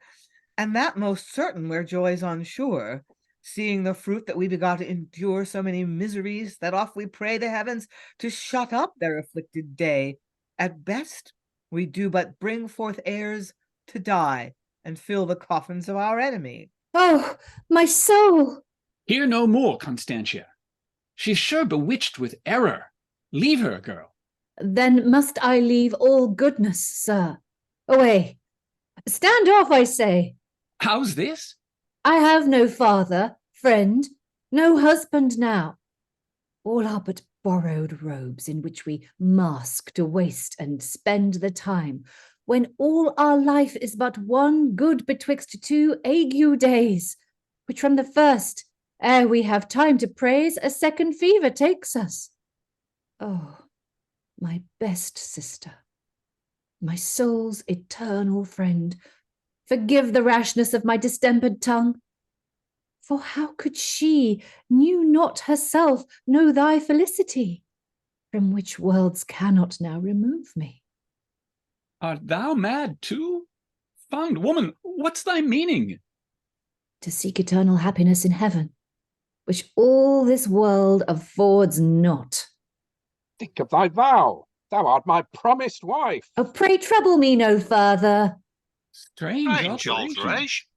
And that most certain where joy's unsure, seeing the fruit that we begot to endure so many miseries, that oft we pray the heavens to shut up their afflicted day. At best, we do but bring forth heirs to die, and fill the coffins of our enemy. Oh, my soul! Hear no more, Constantia. She's sure bewitched with error. Leave her, girl. Then must I leave all goodness, sir. Away. Stand off, I say. How's this? I have no father, friend, no husband now. All are but borrowed robes in which we mask to waste and spend the time, when all our life is but one good betwixt two ague days, which from the first, ere we have time to praise, a second fever takes us. Oh, my best sister, my soul's eternal friend, forgive the rashness of my distempered tongue. For how could she, knew not herself, know thy felicity, from which worlds cannot now remove me? Art thou mad too? Fond woman, what's thy meaning? To seek eternal happiness in heaven, which all this world affords not. Think of thy vow. Thou art my promised wife. Oh, pray trouble me no further. Strange operation.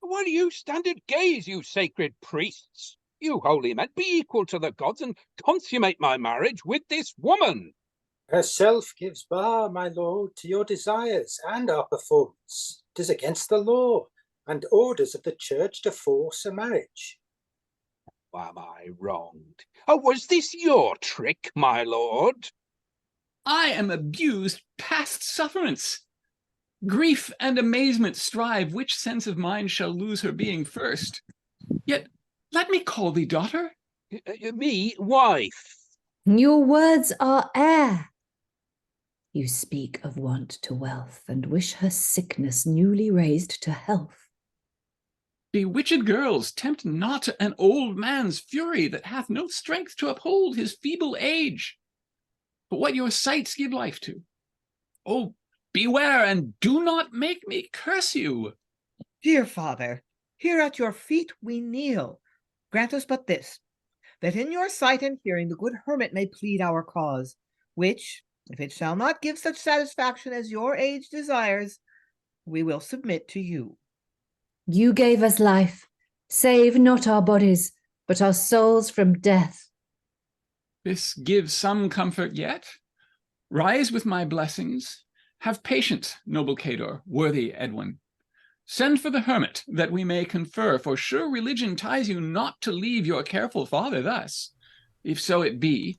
Why do you stand at gaze, you sacred priests? You holy men, be equal to the gods and consummate my marriage with this woman. Herself gives bar, my lord, to your desires and our performance. 'Tis against the law and orders of the church to force a marriage. Am I wronged? Oh, was this your trick, my lord? I am abused past sufferance. Grief and amazement strive which sense of mine shall lose her being first. Yet let me call thee daughter. Me, wife. Your words are air. You speak of want to wealth, and wish her sickness newly raised to health. Bewitched girls, tempt not an old man's fury that hath no strength to uphold his feeble age. But what your sights give life to. Oh, beware, and do not make me curse you. Dear Father, here at your feet we kneel. Grant us but this, that in your sight and hearing the good hermit may plead our cause, which, if it shall not give such satisfaction as your age desires, we will submit to you. You gave us life. Save not our bodies, but our souls from death. This gives some comfort yet. Rise with my blessings. Have patience, noble Cador, worthy Edwin. Send for the hermit, that we may confer, for sure religion ties you not to leave your careful father thus. If so it be,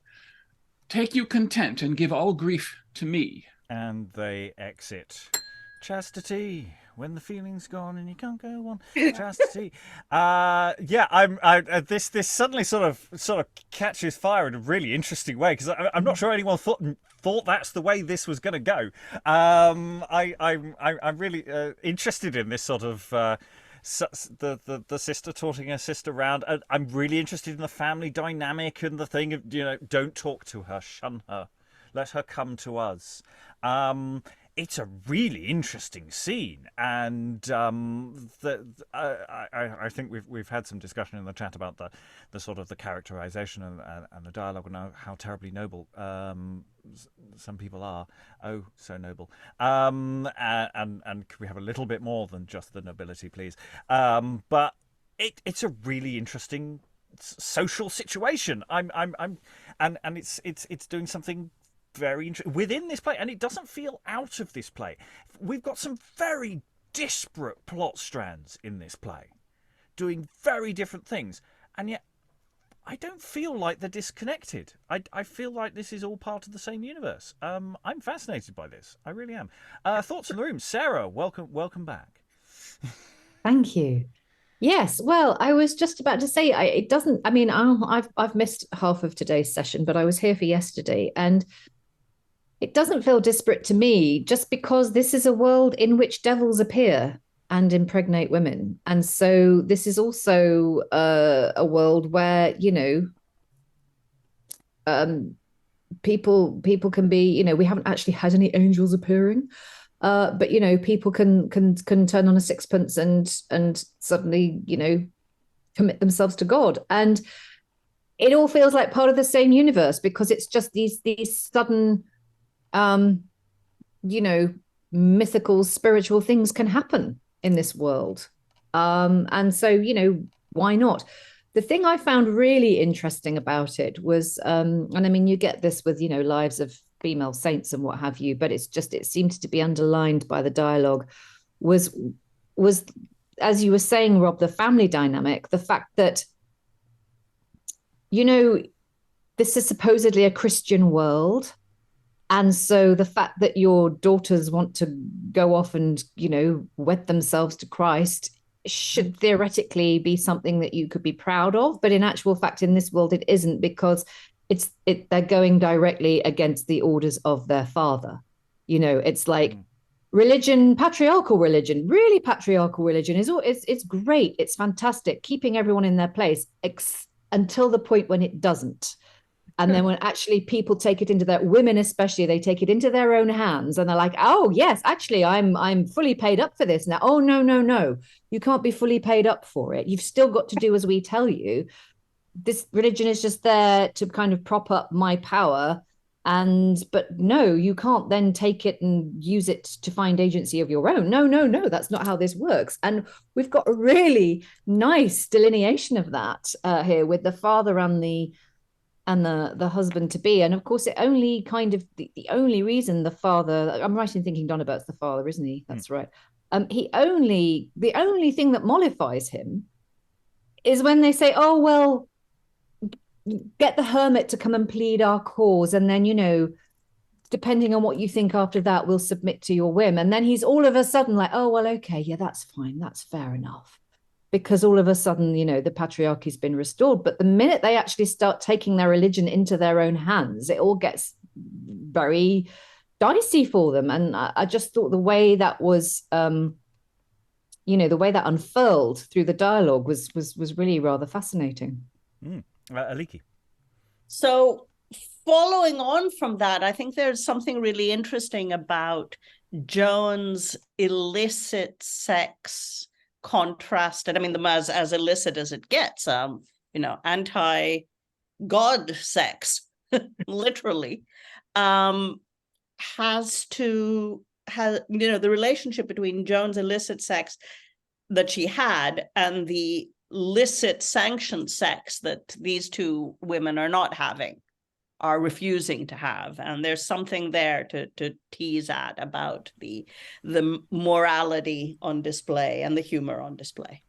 take you content and give all grief to me. And they exit. Chastity, when the feeling's gone and you can't go on. Chastity. This suddenly sort of catches fire in a really interesting way, because I'm not sure anyone thought that's the way this was going to go. I'm really interested in this sort of the sister taunting her sister around. I'm really interested in the family dynamic and the thing of, don't talk to her, shun her, let her come to us. It's a really interesting scene, and I think we've had some discussion in the chat about the sort of the characterization and the dialogue and how terribly noble some people are. Oh, so noble. And could we have a little bit more than just the nobility, please? But it's a really interesting social situation. And it's doing something very interesting within this play, and it doesn't feel out of this play. We've got some very disparate plot strands in this play, doing very different things, and yet I don't feel like they're disconnected. I feel like this is all part of the same universe. I'm fascinated by this. I really am. Thoughts in the room, Sarah. Welcome back. Thank you. Yes, well, I was just about to say it doesn't. I mean, I've missed half of today's session, but I was here for yesterday, and it doesn't feel disparate to me, just because this is a world in which devils appear and impregnate women. And so this is also a world where, people can be, we haven't actually had any angels appearing, but, people can turn on a sixpence and suddenly, commit themselves to God. And it all feels like part of the same universe, because it's just these sudden mythical, spiritual things can happen in this world. And so, why not? The thing I found really interesting about it was, and I mean, you get this with, lives of female saints and what have you, but it seemed to be underlined by the dialogue, was, as you were saying, Rob, the family dynamic, the fact that, this is supposedly a Christian world. And so the fact that your daughters want to go off and, wed themselves to Christ should theoretically be something that you could be proud of. But in actual fact, in this world, it isn't, because they're going directly against the orders of their father. It's like religion, patriarchal religion, really patriarchal religion it's great. It's fantastic, keeping everyone in their place until the point when it doesn't. And then when actually people take it into women especially, they take it into their own hands, and they're like, oh yes, actually I'm fully paid up for this now. Oh no, you can't be fully paid up for it. You've still got to do as we tell you. This religion is just there to kind of prop up my power. But no, you can't then take it and use it to find agency of your own. No, that's not how this works. And we've got a really nice delineation of that here with the father and the husband to be. And of course, it only kind of the only reason the father, I'm right in thinking Donobert's the father, isn't he? That's right. The only thing that mollifies him is when they say, oh, well, get the hermit to come and plead our cause. And then, depending on what you think after that, we'll submit to your whim. And then he's all of a sudden like, oh, well, okay, yeah, that's fine. That's fair enough. Because all of a sudden, the patriarchy's been restored. But the minute they actually start taking their religion into their own hands, it all gets very dicey for them. And I just thought the way that was, the way that unfurled through the dialogue was really rather fascinating. Aliki. So following on from that, I think there's something really interesting about Joan's illicit sex contrasted. I mean, as illicit as it gets, anti-God sex, literally, the relationship between Joan's illicit sex that she had and the licit sanctioned sex that these two women are refusing to have, and there's something there to tease at about the morality on display and the humor on display.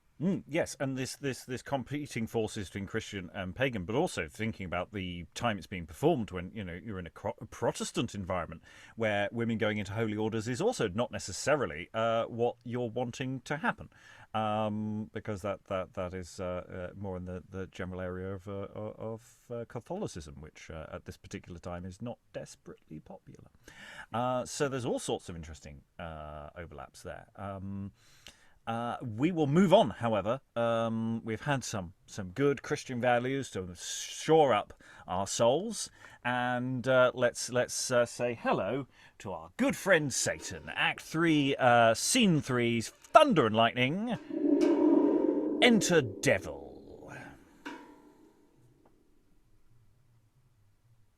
Yes, and this competing forces between Christian and pagan, but also thinking about the time it's being performed when you're in a Protestant environment where women going into holy orders is also not necessarily what you're wanting to happen, because that is more in the general area of Catholicism, which at this particular time is not desperately popular. So there's all sorts of interesting overlaps there. We will move on, however. We've had some good Christian values to shore up our souls, and let's say hello to our good friend Satan. Act 3, Scene 3's Thunder and Lightning. Enter Devil.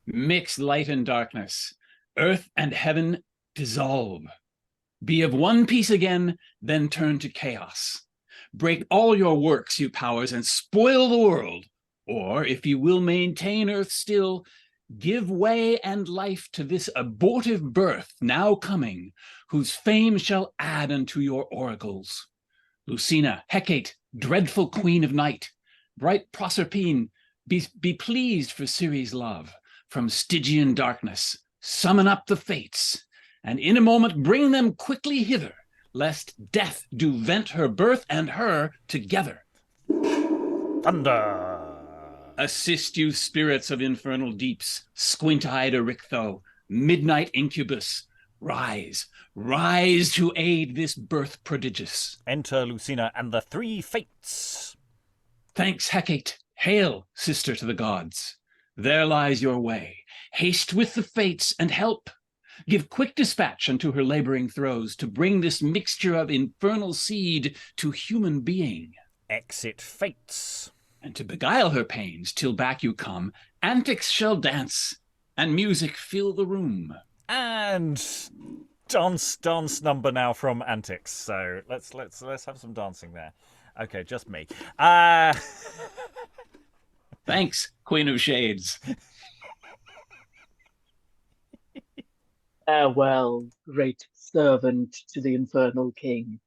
Mix light and darkness. Earth and heaven dissolve. Be of one piece again, then turn to chaos. Break all your works, you powers, and spoil the world. Or, if you will maintain earth still, give way and life to this abortive birth now coming, whose fame shall add unto your oracles. Lucina, Hecate, dreadful queen of night, bright Proserpine, be pleased for Ceres' love. From Stygian darkness, summon up the fates, and in a moment bring them quickly hither, lest death do vent her birth and her together. Thunder! Assist you spirits of infernal deeps, squint-eyed Erichtho, midnight incubus, rise to aid this birth prodigious. Enter Lucina and the three fates. Thanks, Hecate. Hail, sister to the gods. There lies your way. Haste with the fates and help. Give quick dispatch unto her laboring throes to bring this mixture of infernal seed to human being. Exit fates. And to beguile her pains till back you come, antics shall dance and music fill the room. And dance number now from Antics. So let's have some dancing there. Okay, just me. Thanks, Queen of Shades. Farewell, great servant to the infernal king.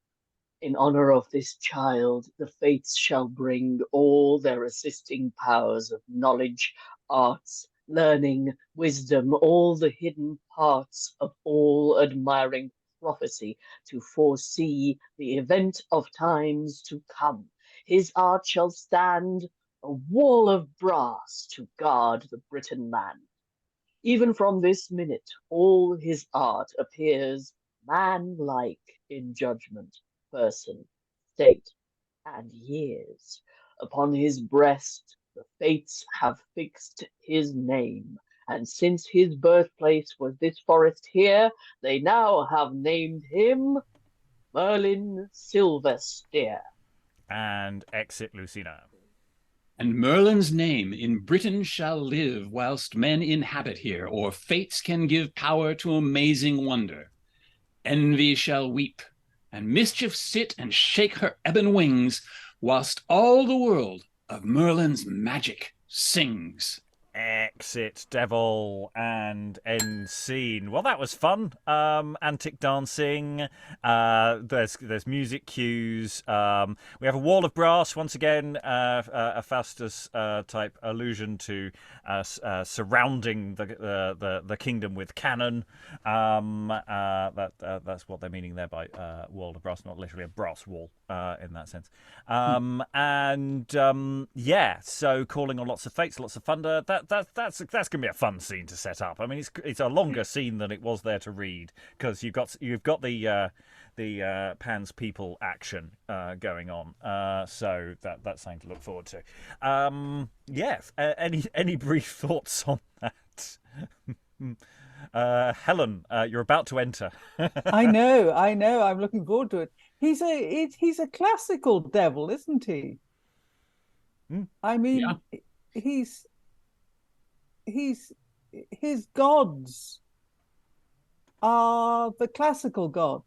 In honor of this child, the fates shall bring all their assisting powers of knowledge, arts, learning, wisdom, all the hidden parts of all admiring prophecy to foresee the event of times to come. His art shall stand a wall of brass to guard the Britain land. Even from this minute, all his art appears man-like in judgment, person, state, and years. Upon his breast, the fates have fixed his name, and since his birthplace was this forest here, they now have named him Merlin Silversteer. And exit Lucina. And Merlin's name in Britain shall live whilst men inhabit here, or fates can give power to amazing wonder. Envy shall weep, and mischief sit and shake her ebon wings, whilst all the world of Merlin's magic sings. Exit Devil and end scene. Well, that was fun. Antic dancing. There's music cues. We have a wall of brass once again. A Faustus type allusion to surrounding the kingdom with cannon. That's what they're meaning there by wall of brass, not literally a brass wall in that sense. Yeah. So calling on lots of fates, lots of thunder. That's gonna be a fun scene to set up. I mean, it's a longer scene than it was there to read, because you've got the Pan's people action going on. So that's something to look forward to. Any brief thoughts on that? Helen, you're about to enter. I know. I'm looking forward to it. He's a classical devil, isn't he? I mean, his gods are the classical gods.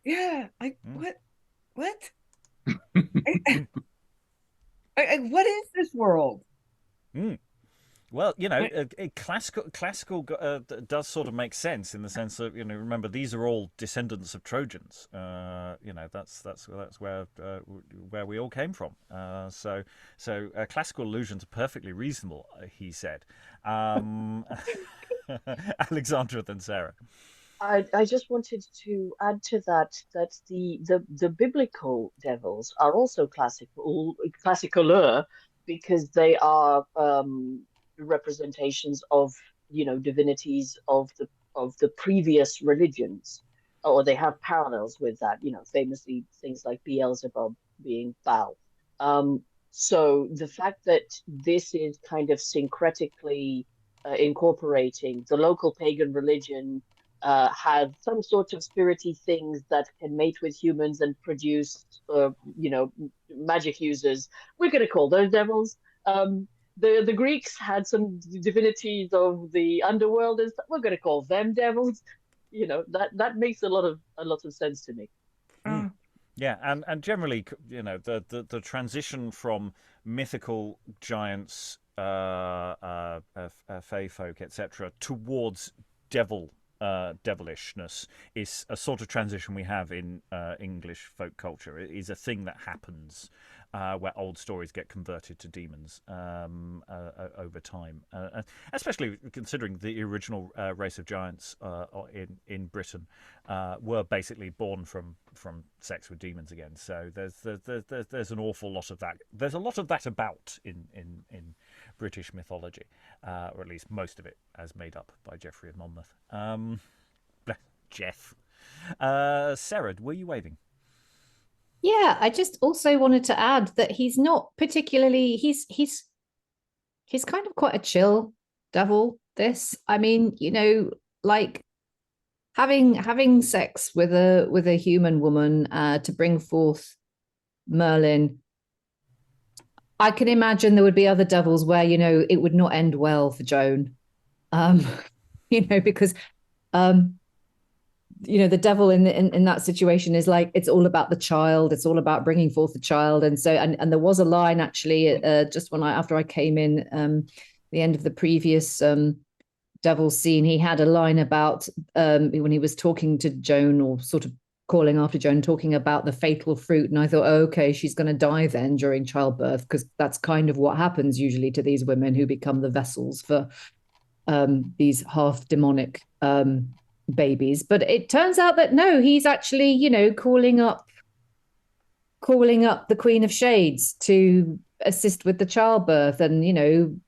Yeah, what? What is this world? Well, classical does sort of make sense in the sense of, remember, these are all descendants of Trojans. That's where we all came from. So classical allusions are perfectly reasonable, he said. Alexandra, then Sarah. I just wanted to add to that the biblical devils are also classicaler, because they are representations of divinities of the previous religions, or they have parallels with that. Famously things like Beelzebub being Baal. So the fact that this is kind of syncretically incorporating the local pagan religion. Have some sort of spirity things that can mate with humans and produce, magic users. We're going to call those devils. The Greeks had some divinities of the underworld, and we're going to call them devils. That makes a lot of sense to me. Yeah, and generally, the transition from mythical giants, fae folk, etc., towards devilishness is a sort of transition we have in English folk culture. It is a thing that happens where old stories get converted to demons over time, especially considering the original race of giants in Britain were basically born from sex with demons again. So there's an awful lot of that. There's a lot of that about in British mythology, or at least most of it, as made up by Geoffrey of Monmouth. Jeff. Sarah, were you waving? Yeah, I just also wanted to add that he's not particularly. He's kind of quite a chill devil. This, I mean, like having sex with a human woman to bring forth Merlin. I can imagine there would be other devils where, it would not end well for Joan, because, the devil in that situation is like, it's all about the child. It's all about bringing forth the child. And so, and there was a line actually, just after I came in, the end of the previous devil scene, he had a line about when he was talking to Joan, or sort of calling after Joan, talking about the fatal fruit. And I thought, oh, okay, she's going to die then during childbirth, because that's kind of what happens usually to these women who become the vessels for these half demonic babies. But it turns out that no, he's actually, calling up the Queen of Shades to assist with the childbirth, and,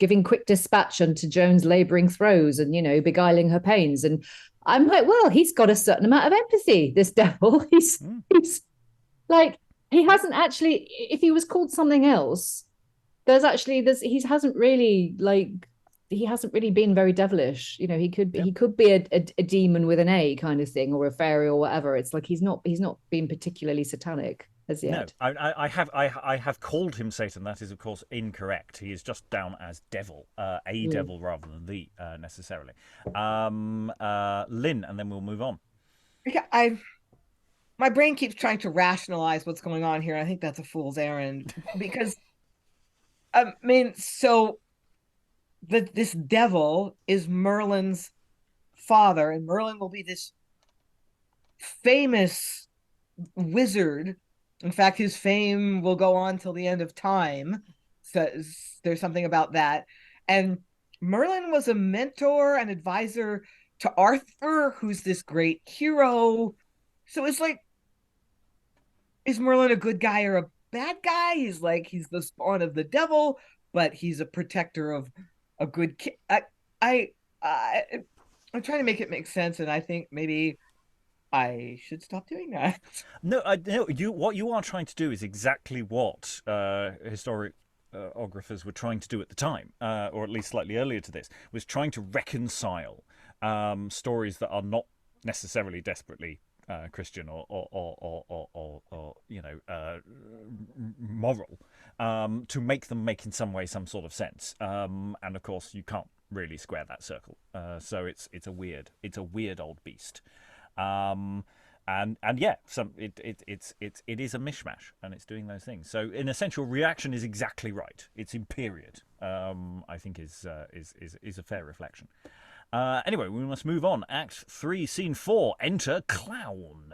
giving quick dispatch unto Joan's labouring throes, and, beguiling her pains. And I'm like, well, he's got a certain amount of empathy, this devil. He's like, he hasn't actually, if he was called something else, he hasn't really been very devilish. He could be a demon with an A kind of thing, or a fairy or whatever. It's like he's not been particularly satanic as yet. No, I have called him Satan. That is, of course, incorrect. He is just down as devil, devil rather than the necessarily. Lynn, and then we'll move on. Yeah, my brain keeps trying to rationalize what's going on here. I think that's a fool's errand, because so this devil is Merlin's father, and Merlin will be this famous wizard. In fact, his fame will go on till the end of time. So there's something about that. And Merlin was a mentor and advisor to Arthur, who's this great hero. So it's like, is Merlin a good guy or a bad guy? He's the spawn of the devil, but he's a protector of a good kid. I'm trying to make it make sense, and I think maybe I should stop doing that. No, what you are trying to do is exactly what historiographers were trying to do at the time, or at least slightly earlier to this, was trying to reconcile stories that are not necessarily desperately Christian or moral, to make them make in some way some sort of sense. And of course, you can't really square that circle. So it's a weird old beast. And yeah, it is a mishmash, and it's doing those things. So in essential, reaction is exactly right. It's in period. I think is a fair reflection. Anyway, we must move on. Act 3, Scene 4. Enter Clown.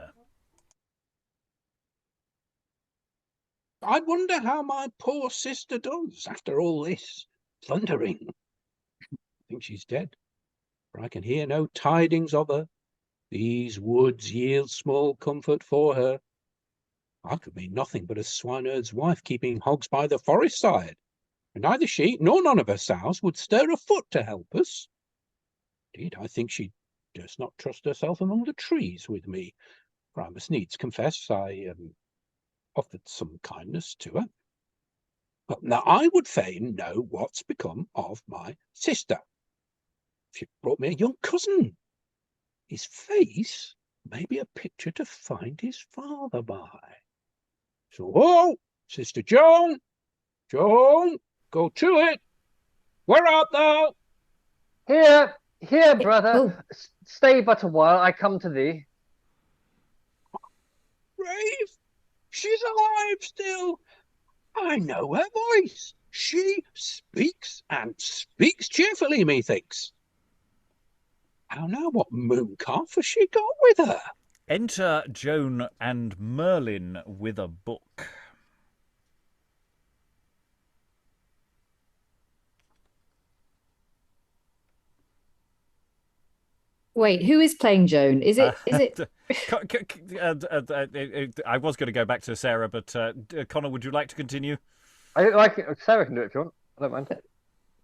I wonder how my poor sister does after all this thundering. I think she's dead, for I can hear no tidings of her. These woods yield small comfort for her. I could be nothing but a swineherd's wife keeping hogs by the forest side, and neither she nor none of her sows would stir a foot to help us. Indeed, I think she does not trust herself among the trees with me, for I must needs confess I offered some kindness to her. But now I would fain know what's become of my sister. She brought me a young cousin. His face may be a picture to find his father by. So, oh, Sister Joan, Joan, go to it. Where art thou? Here, brother. Stay but a while, I come to thee. Brave, she's alive still. I know her voice. She speaks, and speaks cheerfully, methinks. How now, what moon calf has she got with her? Enter Joan and Merlin with a book. Wait, who is playing Joan? Is it? I was going to go back to Sarah, but Connor, would you like to continue? Sarah can do it if you want. I don't mind.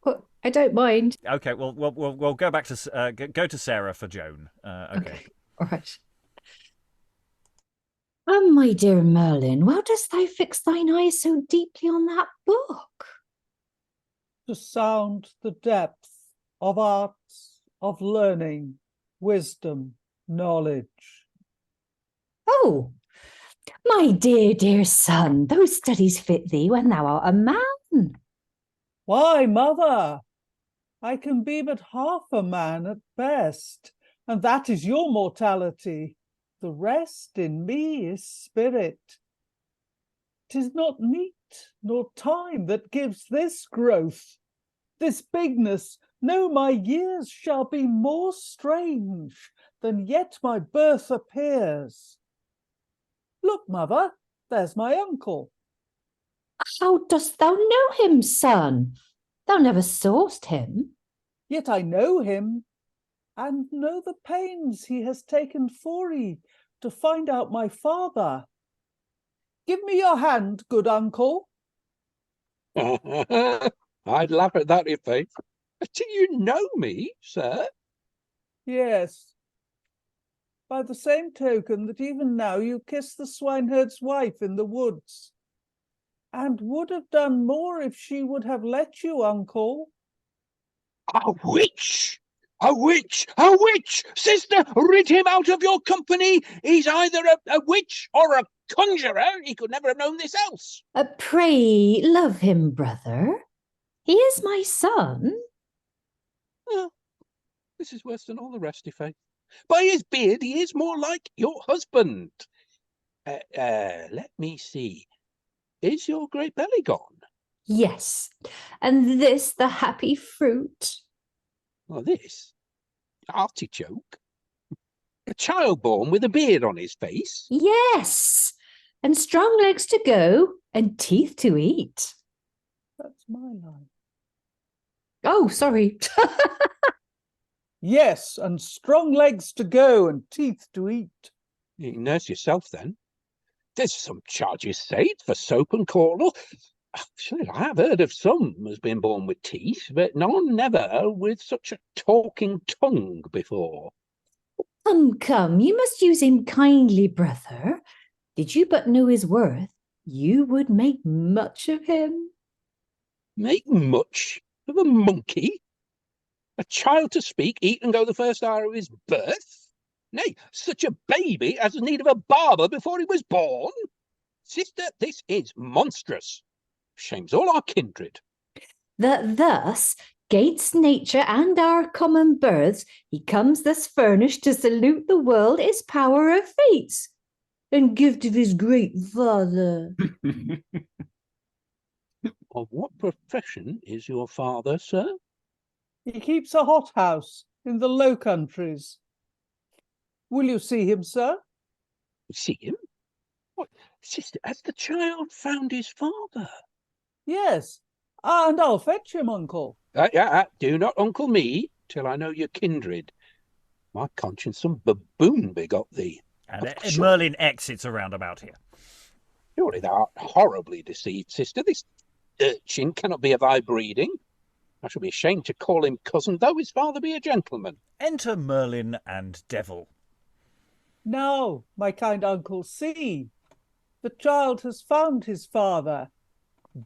Well, I don't mind. Okay, well, we'll go back to go to Sarah for Joan. Okay. All right. My dear Merlin, why dost thou fix thine eyes so deeply on that book? To sound the depth of arts, of learning, wisdom, knowledge. Oh, my dear son, those studies fit thee when thou art a man. Why, mother, I can be but half a man at best, and that is your mortality. The rest in me is spirit. 'Tis not meat nor time that gives this growth, this bigness. No, my years shall be more strange than yet my birth appears. Look, mother, there's my uncle. How dost thou know him, son? Thou never saw'st him. Yet I know him, and know the pains he has taken for ye to find out my father. Give me your hand, good uncle. I'd laugh at that, if faith. Do you know me, sir? Yes. By the same token that even now you kiss the swineherd's wife in the woods, and would have done more if she would have let you, uncle. A witch! A witch! A witch! Sister, rid him out of your company. He's either a witch or a conjurer. He could never have known this else. Pray, love him, brother. He is my son. Oh, this is worse than all the rest, if by his beard he is more like your husband. Let me see. Is your great belly gone? Yes, and this the happy fruit. Oh, this? Artichoke? A child born with a beard on his face? Yes, and strong legs to go and teeth to eat. That's my line. Oh, sorry. Yes, and strong legs to go and teeth to eat. You can nurse yourself, then. There's some charges saved for soap and caudle. Actually, I have heard of some has been born with teeth, but none never with such a talking tongue before. Come, you must use him kindly, brother. Did you but know his worth, you would make much of him. Make much of a monkey? A child to speak, eat and go the first hour of his birth? Nay, such a baby as need of a barber before he was born? Sister, this is monstrous. Shames all our kindred. That thus, 'gainst nature and our common births, he comes thus furnished to salute the world his power of fates, and gift of his great father. Of what profession is your father, sir? He keeps a hothouse in the Low Countries. Will you see him, sir? See him? What, sister, has the child found his father? Yes, and I'll fetch him, uncle. Do not uncle me till I know your kindred. My conscience, some baboon begot thee. And Merlin exits around about here. Surely thou art horribly deceived, sister. This urchin cannot be of thy breeding. I shall be ashamed to call him cousin, though his father be a gentleman. Enter Merlin and Devil. Now, my kind uncle, see. The child has found his father.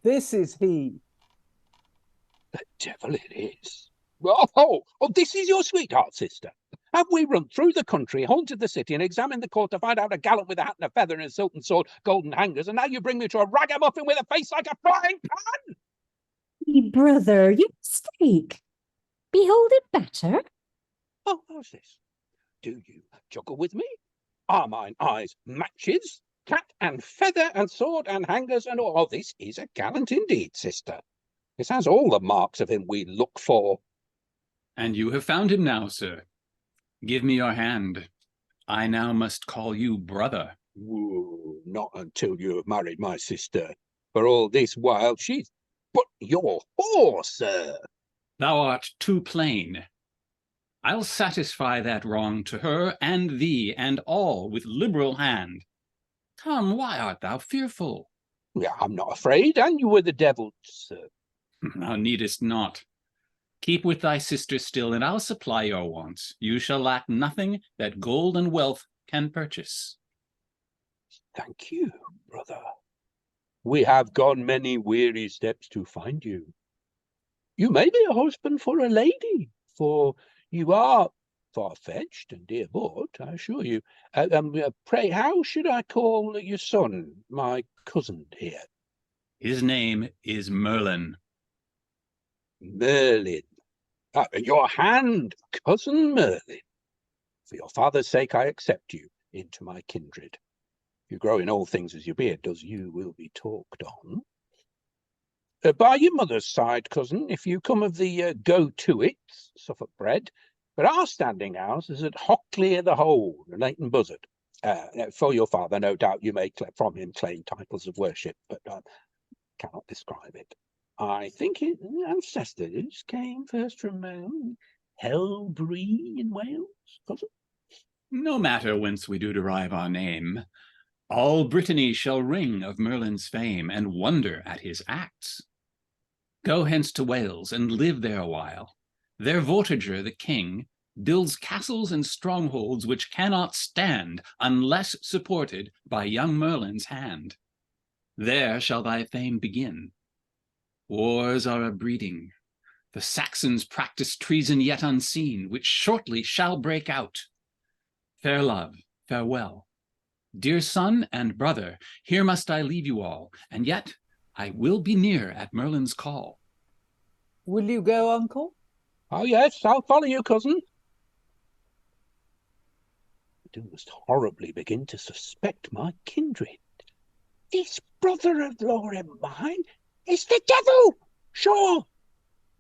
This is he. The devil it is. Oh, this is your sweetheart, sister. Have we run through the country, haunted the city, and examined the court to find out a gallant with a hat and a feather and a silken sword, golden hangers, and now you bring me to a ragamuffin with a face like a frying pan? Brother, you mistake. Behold it better. Oh, how's this? Do you juggle with me? Are mine eyes matches? Hat and feather and sword and hangers and all. Oh, this is a gallant indeed, sister. This has all the marks of him we look for. And you have found him now, sir. Give me your hand. I now must call you brother. Whoa, not until you have married my sister. For all this while she's but your whore, sir. Thou art too plain. I'll satisfy that wrong to her and thee and all with liberal hand. Come, why art thou fearful? Yeah, I'm not afraid, and you were the devil, sir. Thou needest not. Keep with thy sister still, and I'll supply your wants. You shall lack nothing that gold and wealth can purchase. Thank you, brother. We have gone many weary steps to find you. You may be a husband for a lady, for you are far-fetched and dear bought, I assure you. Pray, how should I call your son, my cousin here? His name is Merlin. Merlin. Your hand, cousin Merlin. For your father's sake, I accept you into my kindred. If you grow in all things as your beard does, you will be talked on. By your mother's side, cousin, if you come of the go-to-it, Suffolk bred, but our standing house is at Toclio the Hold, Leighton Buzzard. For your father, no doubt you may from him claim titles of worship, but cannot describe it. I think his ancestors came first from Helbree in Wales, cousin? No matter whence we do derive our name, all Brittany shall ring of Merlin's fame and wonder at his acts. Go hence to Wales and live there a while. Their Vortiger, the king, builds castles and strongholds which cannot stand unless supported by young Merlin's hand. There shall thy fame begin. Wars are a breeding. The Saxons practice treason yet unseen, which shortly shall break out. Fair love, farewell. Dear son and brother, here must I leave you all, and yet I will be near at Merlin's call. Will you go, uncle? Oh, yes, I'll follow you, cousin. I do must horribly begin to suspect my kindred. This brother-in-law of mine is the devil, sure.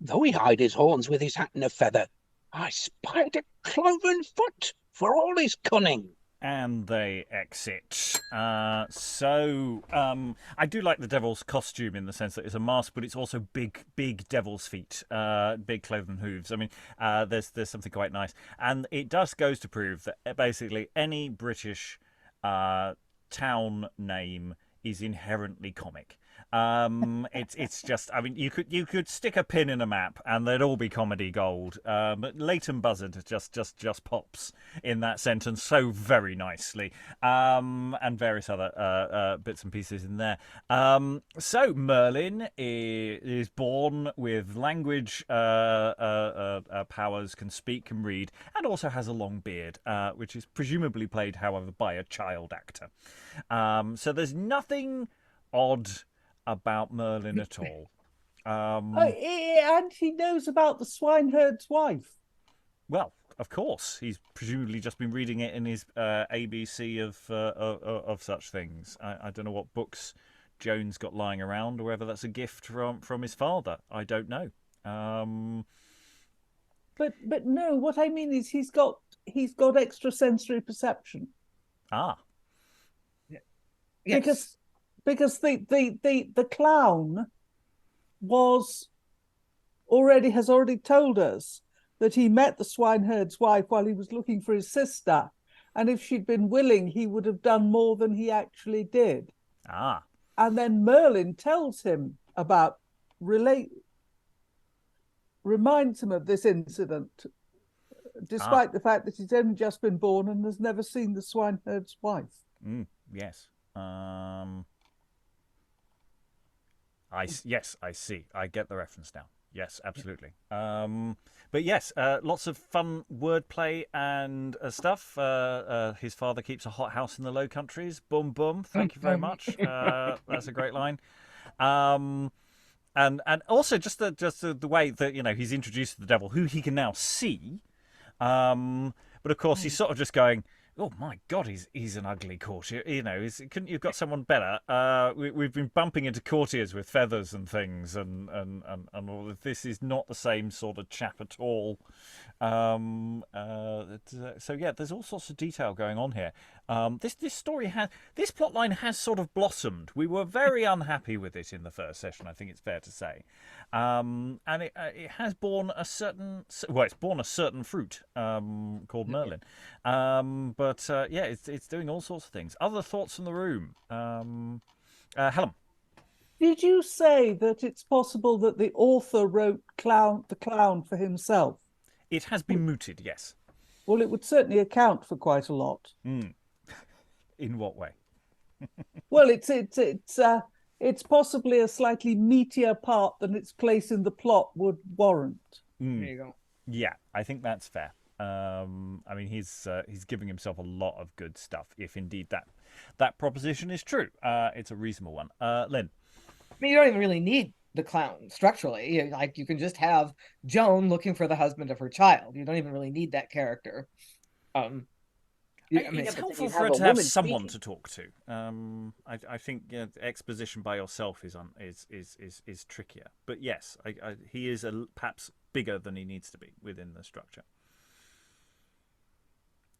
Though he hide his horns with his hat and a feather, I spied a cloven foot for all his cunning. And they exit. I do like the devil's costume in the sense that it's a mask, but it's also big devil's feet, big cloven hooves. I mean, there's something quite nice. And it just goes to prove that basically any British town name is inherently comic. It's just, I mean, you could stick a pin in a map and they'd all be comedy gold. But Leighton Buzzard just pops in that sentence so very nicely, and various other bits and pieces in there. So Merlin is born with language powers, can speak, can read, and also has a long beard, which is presumably played, however, by a child actor. So there's nothing odd about Merlin at all. And he knows about the swineherd's wife. Well, of course, he's presumably just been reading it in his ABC of such things. I don't know what books Joan's got lying around, or whether that's a gift from his father. I don't know. But no, what I mean is he's got extrasensory perception. Ah. Yes. Because the clown has already told us that he met the swineherd's wife while he was looking for his sister, and if she'd been willing, he would have done more than he actually did. Ah. And then Merlin tells him about reminds him of this incident, despite the fact that he's only just been born and has never seen the swineherd's wife. Yes. Yes, I see. I get the reference now. Yes, absolutely. But yes, lots of fun wordplay and stuff. His father keeps a hot house in the Low Countries. Boom, boom. Thank you very much. That's a great line. And also just the way that, you know, he's introduced to the devil, who he can now see. But of course, he's sort of just going, oh my God, he's an ugly courtier. You know, couldn't you've got someone better? We've been bumping into courtiers with feathers and things, and all of this is not the same sort of chap at all. So yeah, there's all sorts of detail going on here. This plotline has sort of blossomed. We were very unhappy with it in the first session, I think it's fair to say, and it has borne a certain fruit called Merlin. But yeah, it's doing all sorts of things. Other thoughts from the room? Helen. Did you say that it's possible that the author wrote the clown for himself? It has been mooted, yes. Well, it would certainly account for quite a lot. In what way? Well, it's possibly a slightly meatier part than its place in the plot would warrant. There you go. Yeah, I think that's fair. I mean, he's giving himself a lot of good stuff, if indeed that proposition is true. It's a reasonable one. Lynn? I mean, you don't even really need the clown structurally. Like, you can just have Joan looking for the husband of her child. You don't even really need that character. It's helpful for her to have someone to talk to. I think exposition by yourself is trickier. But yes, he is perhaps bigger than he needs to be within the structure.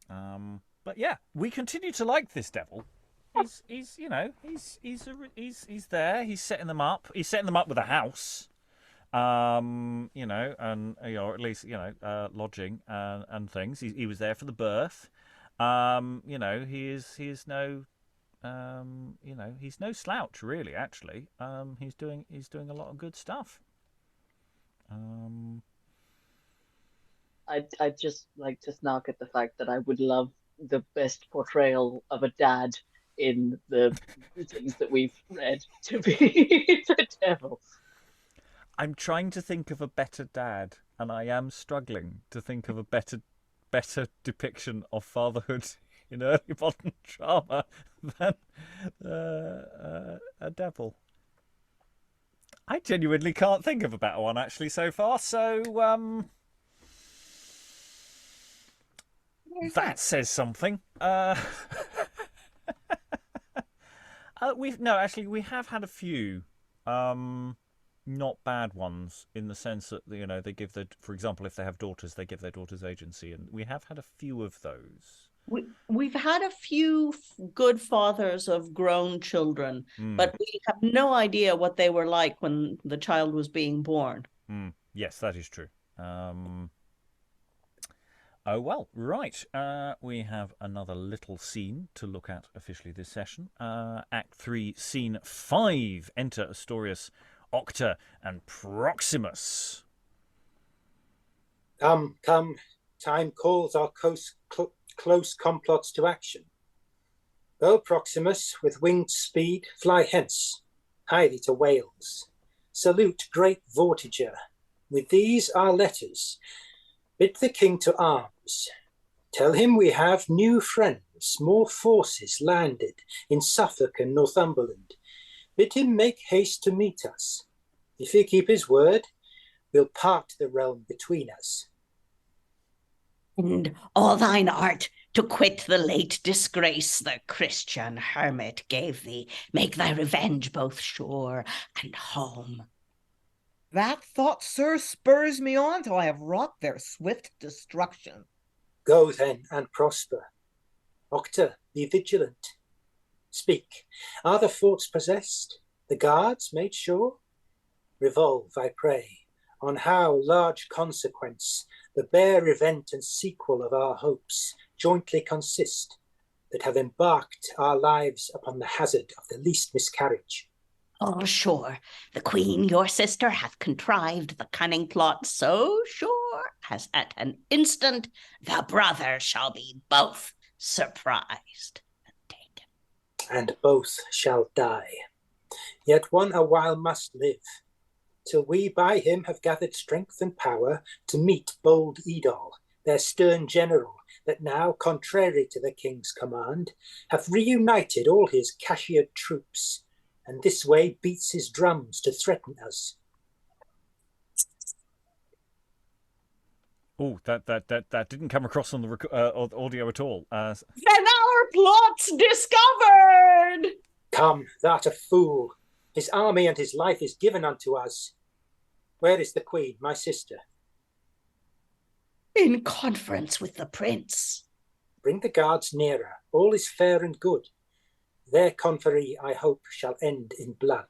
But yeah, we continue to like this devil. He's there. He's setting them up. He's setting them up with a house, and or at least lodging and things. He was there for the birth. He is no, he's no slouch really. Actually, he's doing a lot of good stuff. I'd just like to snark at the fact that I would love the best portrayal of a dad in the things that we've read to be the devil. I'm trying to think of a better dad, and I am struggling to think of a better depiction of fatherhood in early modern drama than a devil. I genuinely can't think of a better one actually so far. So that says something. We have had a few not bad ones, in the sense that they give for example, if they have daughters, they give their daughters agency, and we have had a few of those. We've had a few good fathers of grown children, but we have no idea what they were like when the child was being born. Yes, that is true. Oh, well, right. We have another little scene to look at officially this session. Act 3, Scene 5. Enter Ostorius, Octa, and Proximus. Come, come. Time calls our close complots to action. Go, Proximus, with winged speed, fly hence. Hie thee to Wales. Salute great Vortiger. With these our letters. Bid the king to arms. Tell him we have new friends, more forces landed in Suffolk and Northumberland. Bid him make haste to meet us. If he keep his word, we'll part the realm between us. And all thine art to quit the late disgrace the Christian hermit gave thee, make thy revenge both sure and home. That thought, sir, spurs me on till I have wrought their swift destruction. Go then and prosper. Octa, be vigilant. Speak, are the forts possessed, the guards made sure? Revolve, I pray, on how large consequence the bare event and sequel of our hopes jointly consist, that have embarked our lives upon the hazard of the least miscarriage. Oh, sure, the queen, your sister, hath contrived the cunning plot so sure as at an instant the brothers shall be both surprised and taken. And both shall die. Yet one a while must live, till we by him have gathered strength and power to meet bold Edol, their stern general, that now, contrary to the king's command, hath reunited all his cashiered troops, and this way beats his drums to threaten us. Oh, that didn't come across on the audio at all. Then our plot's discovered! Come, thou'rt a fool. His army and his life is given unto us. Where is the queen, my sister? In conference with the prince. Bring the guards nearer. All is fair and good. Their conferee, I hope, shall end in blood.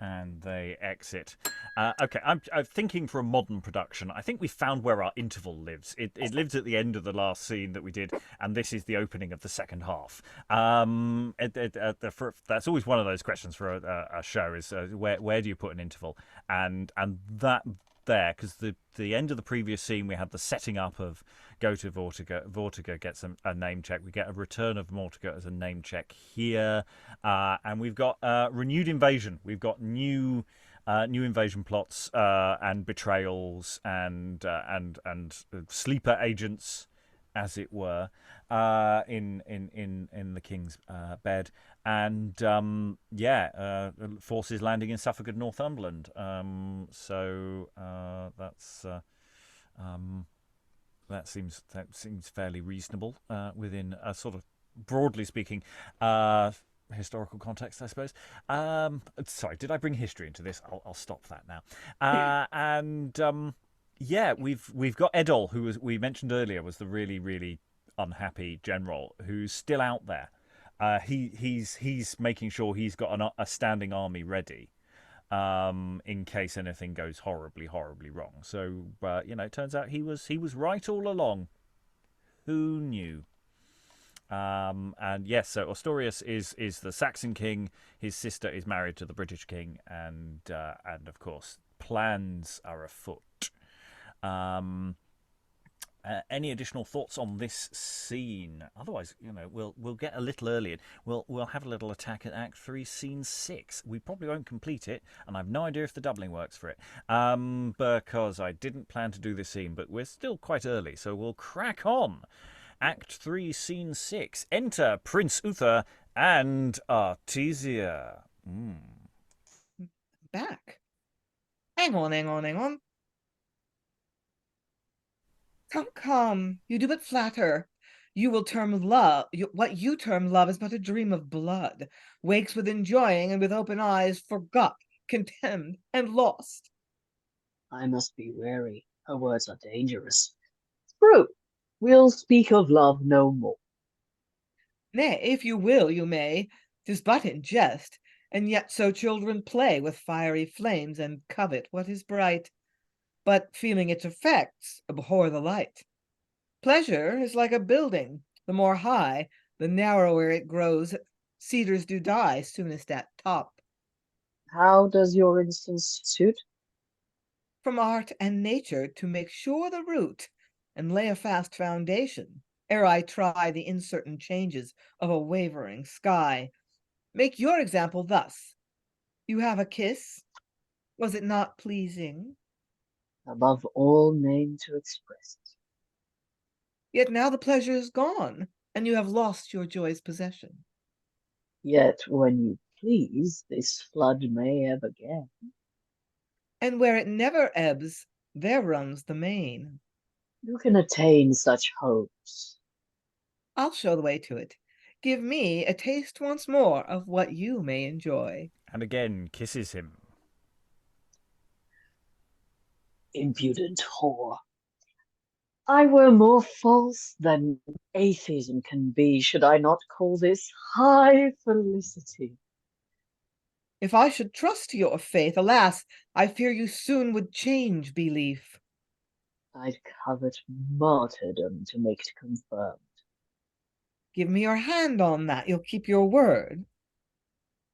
And they exit. Okay, I'm thinking for a modern production. I think we found where our interval lives. It lives at the end of the last scene that we did, and this is the opening of the second half. That's always one of those questions for a show: is where do you put an interval? And that there, because the end of the previous scene, we had the setting up of go to Vortiger. Vortiger gets a name check. We get a return of Vortiger as a name check here, and we've got renewed invasion. We've got new invasion plots and betrayals and sleeper agents, as it were, in the king's bed, and forces landing in Suffolk and Northumberland. That seems fairly reasonable within a sort of, broadly speaking, historical context, I suppose. Sorry, did I bring history into this? I'll stop that now. We've got Edol, who we mentioned earlier was the really, really unhappy general who's still out there. He's making sure he's got a standing army ready, in case anything goes horribly, horribly wrong. So, it turns out he was right all along. Who knew? And yes, so Ostorius is the Saxon king. His sister is married to the British king, and of course plans are afoot. Any additional thoughts on this scene? Otherwise, we'll get a little earlier. We'll have a little attack at Act 3, Scene 6. We probably won't complete it, and I've no idea if the doubling works for it, because I didn't plan to do this scene, but we're still quite early, so we'll crack on. Act 3, Scene 6. Enter Prince Uter and Artesia. Back. Hang on. Come. You do but flatter. You will term love. What you term love is but a dream of blood. Wakes with enjoying and with open eyes, forgot, contemned, and lost. I must be wary. Her words are dangerous. True. We'll speak of love no more. Nay, if you will, you may. 'Tis but in jest, and yet so children play with fiery flames and covet what is bright, but feeling its effects, abhor the light. Pleasure is like a building. The more high, the narrower it grows. Cedars do die soonest at top. How does your instance suit? From art and nature to make sure the root and lay a fast foundation, ere I try the uncertain changes of a wavering sky. Make your example thus. You have a kiss. Was it not pleasing? Above all name to express it. Yet now the pleasure is gone, and you have lost your joy's possession. Yet when you please, this flood may ebb again. And where it never ebbs, there runs the main. Who can attain such hopes? I'll show the way to it. Give me a taste once more of what you may enjoy. And again kisses him. Impudent whore. I were more false than atheism can be, should I not call this high felicity. If I should trust to your faith, alas, I fear you soon would change belief. I'd covet martyrdom to make it confirmed. Give me your hand on that. You'll keep your word.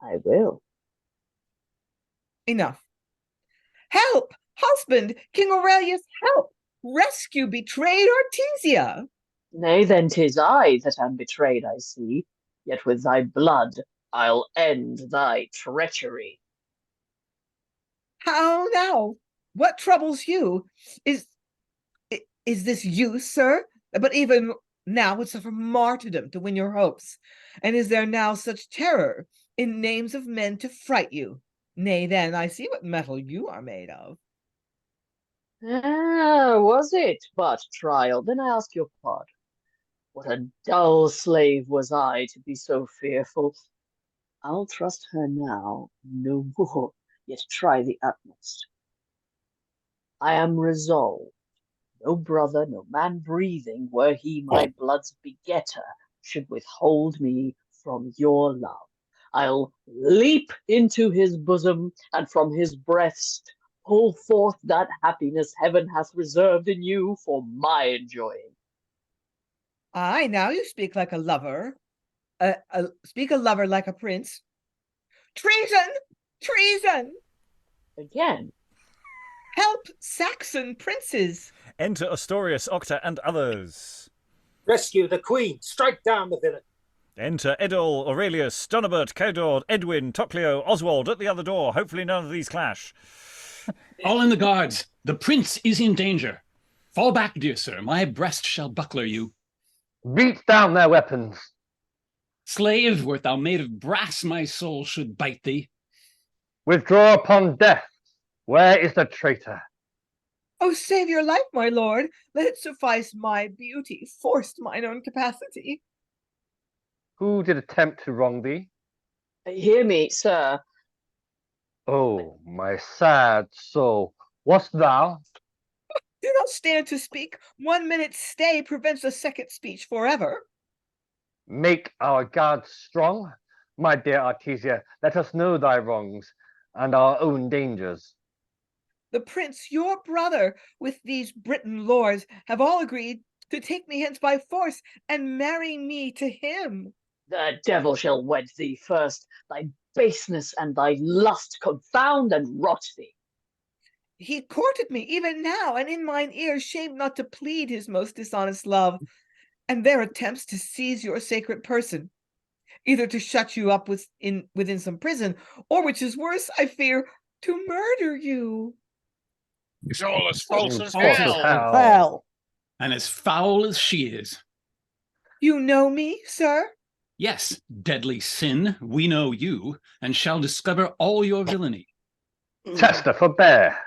I will. Enough. Help! Husband! King Aurelius, help! Rescue betrayed Artesia! Nay, then 'tis I that am betrayed, I see. Yet with thy blood I'll end thy treachery. How now? What troubles you? Is this you, sir? But even now would suffer martyrdom to win your hopes. And is there now such terror in names of men to fright you? Nay, then, I see what metal you are made of. Ah, was it but trial? Then I ask your pardon. What a dull slave was I to be so fearful. I'll trust her now no more, yet try the utmost. I am resolved. No brother, no man breathing, were he my blood's begetter, should withhold me from your love. I'll leap into his bosom, and from his breast pull forth that happiness heaven hath reserved in you for my enjoying. Aye, now you speak like a lover. Speak a lover like a prince. Treason! Treason! Again. Help Saxon princes! Enter Ostorius, Octa, and others. Rescue the queen! Strike down the villain! Enter Edol, Aurelius, Donobert, Cador, Edwin, Toclio, Oswald at the other door. Hopefully none of these clash. All in the guards. The prince is in danger. Fall back, dear sir. My breast shall buckler you. Beat down their weapons. Slave, wert thou made of brass, my soul should bite thee. Withdraw upon death. Where is the traitor? Oh, save your life, my lord. Let it suffice my beauty, forced mine own capacity. Who did attempt to wrong thee? Hear me, sir. Oh, my sad soul. Wast thou? Do not stand to speak. 1 minute's stay prevents a second speech forever. Make our guards strong. My dear Artesia, let us know thy wrongs and our own dangers. The prince, your brother, with these Briton lords, have all agreed to take me hence by force and marry me to him. The devil shall wed thee first. Thy baseness and thy lust confound and rot thee. He courted me even now, and in mine ears shamed not to plead his most dishonest love, and their attempts to seize your sacred person, either to shut you up within some prison, or, which is worse, I fear, to murder you. It's all as false as False as hell. hell. Well, And as foul as she is. You know me, sir? Yes, deadly sin, we know you, and shall discover all your villainy. Tester, forbear.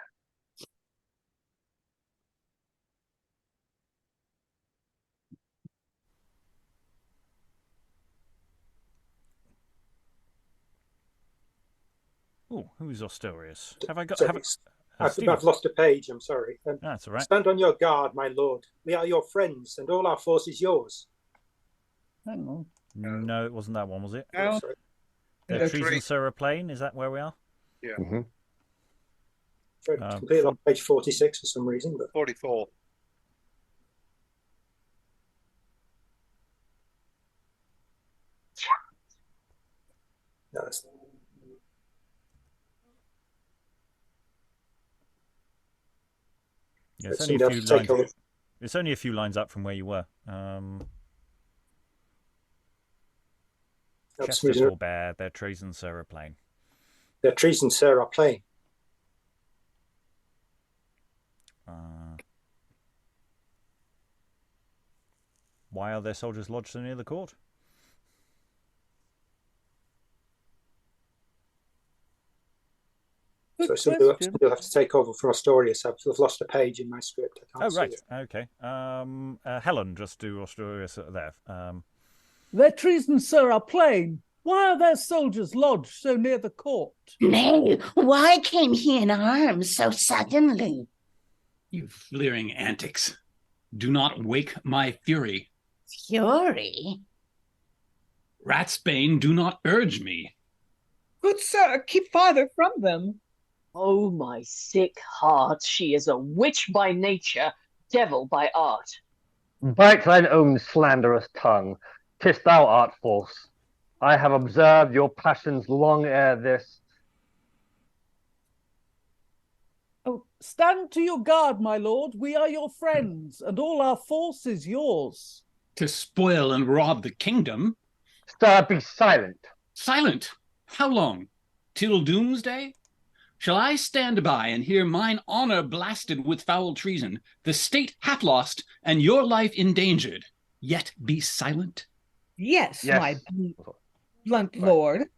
Oh, who's Ostorius? Have I got? Sorry, I've lost a page, I'm sorry. That's all right. Stand on your guard, my lord. We are your friends, and all our force is yours. hang on. No, it wasn't that one, was it? Oh, sorry. The treason Sarah Plain, is that where we are? Yeah. Mm-hmm. Completely on page 46 for some reason. But 44. That's- Yeah, it's That's only a enough few to take lines. over. It's only a few lines up from where you were. That's Chester reasonable. forbear, their treason, sir, are plain. Their treason, sir, are plain. Why are their soldiers lodged so near the court? So Good somebody will question. have to take over for Ostorius. I've lost a page in my script. I can't Oh, right. see it. Okay. Helen, just do Ostorius there. Their treason, sir, are plain. Why are their soldiers lodged so near the court? Nay, why came he in arms so suddenly? You fleering antics. Do not wake my fury. Fury? Ratsbane, do not urge me. Good sir, keep farther from them. Oh, my sick heart, she is a witch by nature, devil by art. Bite thine own slanderous tongue. 'Tis thou art false. I have observed your passions long ere this. Oh, stand to your guard, my lord. We are your friends, and all our force is yours. To spoil and rob the kingdom? Sir, be silent. Silent? How long? Till doomsday? Shall I stand by and hear mine honour blasted with foul treason, the state half lost, and your life endangered, yet be silent? Yes, Yes. my blunt lord.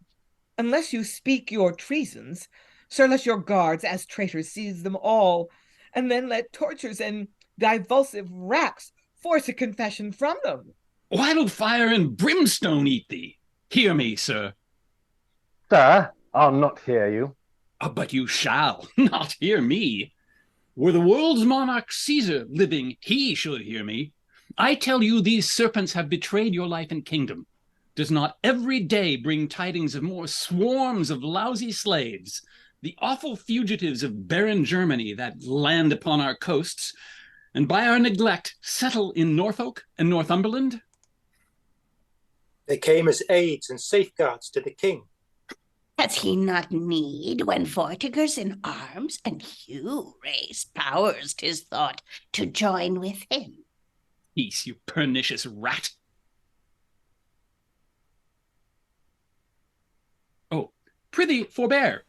Unless you speak your treasons, sir, let your guards as traitors seize them all, and then let tortures and divulsive racks force a confession from them. Wildfire and brimstone eat thee. Hear me, sir. Sir, I'll not hear you. But you shall not hear me. Were the world's monarch Caesar living, he should hear me. I tell you, these serpents have betrayed your life and kingdom. Does not every day bring tidings of more swarms of lousy slaves, the awful fugitives of barren Germany that land upon our coasts, and by our neglect settle in Norfolk and Northumberland? They came as aids and safeguards to the king. Has he not need when Vortiger's in arms, and you raise powers, 'tis thought, to join with him? Peace, you pernicious rat. Oh, prithee, forbear.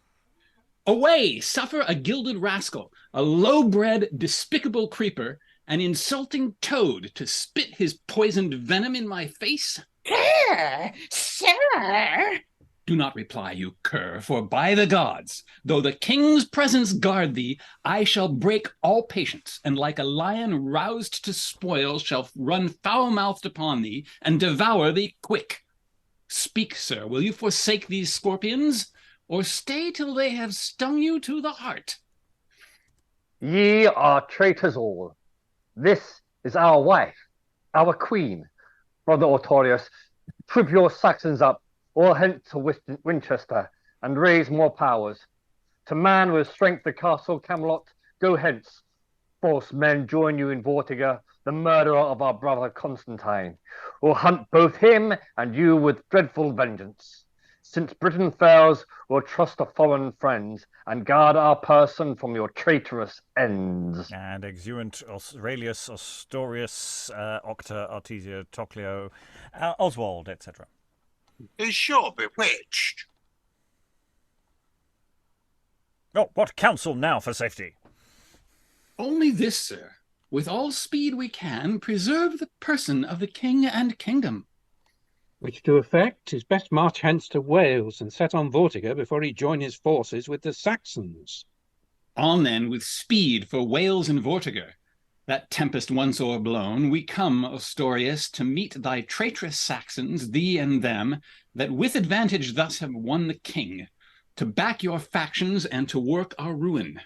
Away, suffer a gilded rascal, a low-bred, despicable creeper, an insulting toad to spit his poisoned venom in my face? Sir, sir! Do not reply, you cur, for by the gods, though the king's presence guard thee, I shall break all patience, and like a lion roused to spoil, shall run foul-mouthed upon thee, and devour thee quick. Speak, sir, will you forsake these scorpions, or stay till they have stung you to the heart? Ye are traitors all. This is our wife, our queen. Brother Ostorius, trip your Saxons up, all hence to Winchester, and raise more powers. To man with strength the castle Camelot, go hence. False men join you in Vortiger, the murderer of our brother Constantine, will hunt both him and you with dreadful vengeance. Since Britain fails, we'll trust to foreign friends, and guard our person from your traitorous ends. And exeunt Aurelius, Ostorius, Octa, Artesia, Toclio, Oswald, etc. Is sure bewitched? Oh, what counsel now for safety? Only this, sir. With all speed we can, preserve the person of the king and kingdom. Which to effect, 'tis best march hence to Wales and set on Vortiger before he join his forces with the Saxons. On then with speed for Wales and Vortiger. That tempest once o'erblown, we come, Ostorius, to meet thy traitorous Saxons, thee and them, that with advantage thus have won the king, to back your factions and to work our ruin.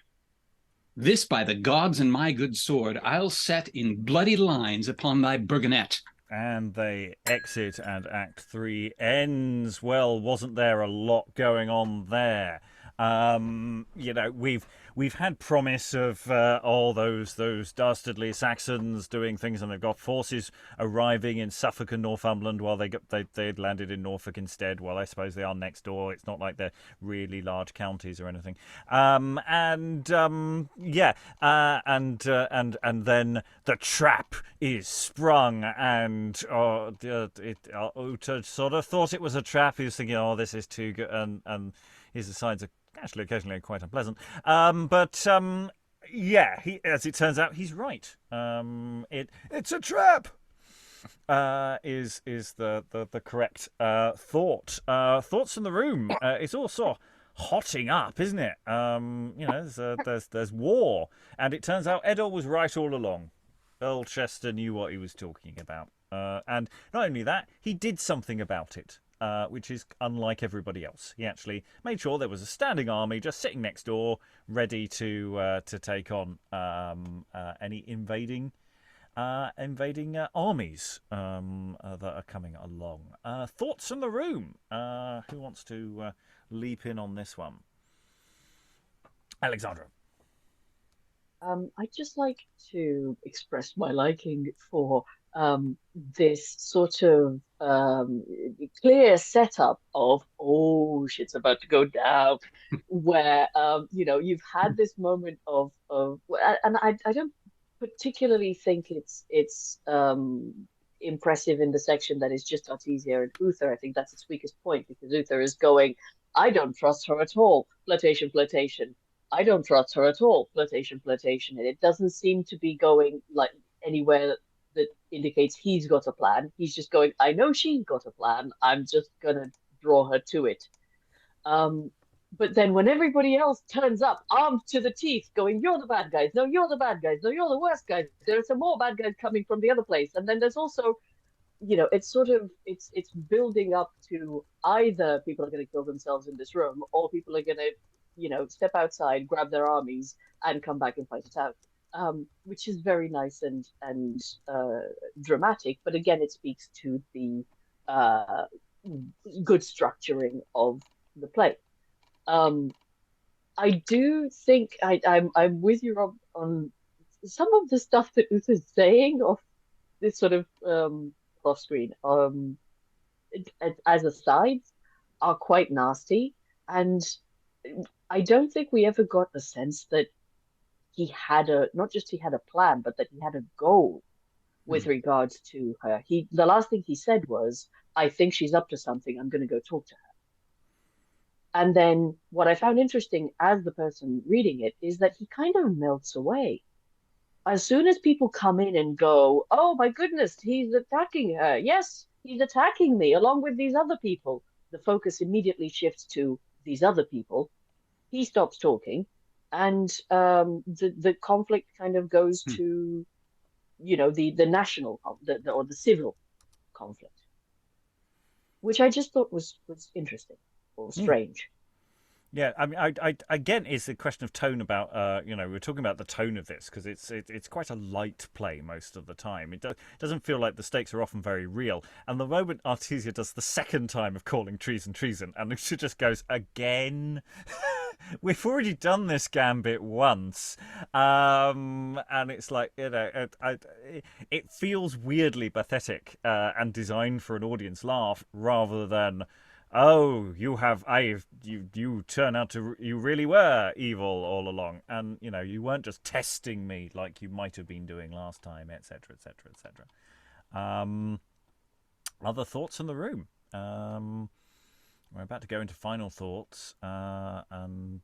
This by the gods and my good sword I'll set in bloody lines upon thy burgonet. And they exit, and Act 3 ends. Well, wasn't there a lot going on there? We've had promise of all those dastardly Saxons doing things, and they've got forces arriving in Suffolk and Northumberland while they'd landed in Norfolk instead. Well, I suppose they are next door. It's not like they're really large counties or anything. And then the trap is sprung, and Uter sort of thought it was a trap. He was thinking, "Oh, this is too good," and his asides are actually occasionally quite unpleasant. He, as it turns out, he's right. It's a trap. Is the correct thought? Thoughts in the room. It's all sort of hotting up, isn't it? There's war, and it turns out Edol was right all along. Earl Chester knew what he was talking about, and not only that, he did something about it. Which is unlike everybody else. He actually made sure there was a standing army just sitting next door, ready to take on any invading armies that are coming along. Thoughts in the room? Who wants to leap in on this one? Alexandra. I'd just like to express my liking for this sort of clear setup of, oh, shit's about to go down, where you've had this moment of and I don't particularly think it's impressive in the section that is just Artesia and Uther. I think that's its weakest point, because Uther is going, I don't trust her at all, flirtation, flirtation. I don't trust her at all, flirtation, flirtation. And it doesn't seem to be going like anywhere that indicates he's got a plan. He's just going, I know she's got a plan, I'm just gonna draw her to it. But then when everybody else turns up, armed to the teeth, going, you're the bad guys, no, you're the bad guys, no, you're the worst guys, there are some more bad guys coming from the other place. And then there's also, it's sort of, it's building up to either people are going to kill themselves in this room, or people are going to, step outside, grab their armies, and come back and fight it out. Which is very nice and dramatic, but again, it speaks to the good structuring of the play. I do think I'm with you, Rob, on some of the stuff that Uther's saying off this sort of off screen as asides are quite nasty, and I don't think we ever got the sense that he had not just he had a plan, but that he had a goal with regards to her. The last thing he said was, I think she's up to something, I'm going to go talk to her. And then what I found interesting as the person reading it is that he kind of melts away. As soon as people come in and go, oh my goodness, he's attacking her. Yes, he's attacking me along with these other people. The focus immediately shifts to these other people. He stops talking. And the conflict kind of goes to, the national or the civil conflict, which I just thought was interesting or strange. Yeah, I mean, I again, it's a question of tone about, we're talking about the tone of this, because it's quite a light play most of the time. It doesn't feel like the stakes are often very real. And the moment Artesia does the second time of calling treason, and she just goes, again? We've already done this gambit once. And it's like, it feels weirdly pathetic and designed for an audience laugh rather than, oh, you turn out to, you really were evil all along, and you weren't just testing me like you might have been doing last time, etc., etc., etc. Other thoughts in the room? We're about to go into final thoughts and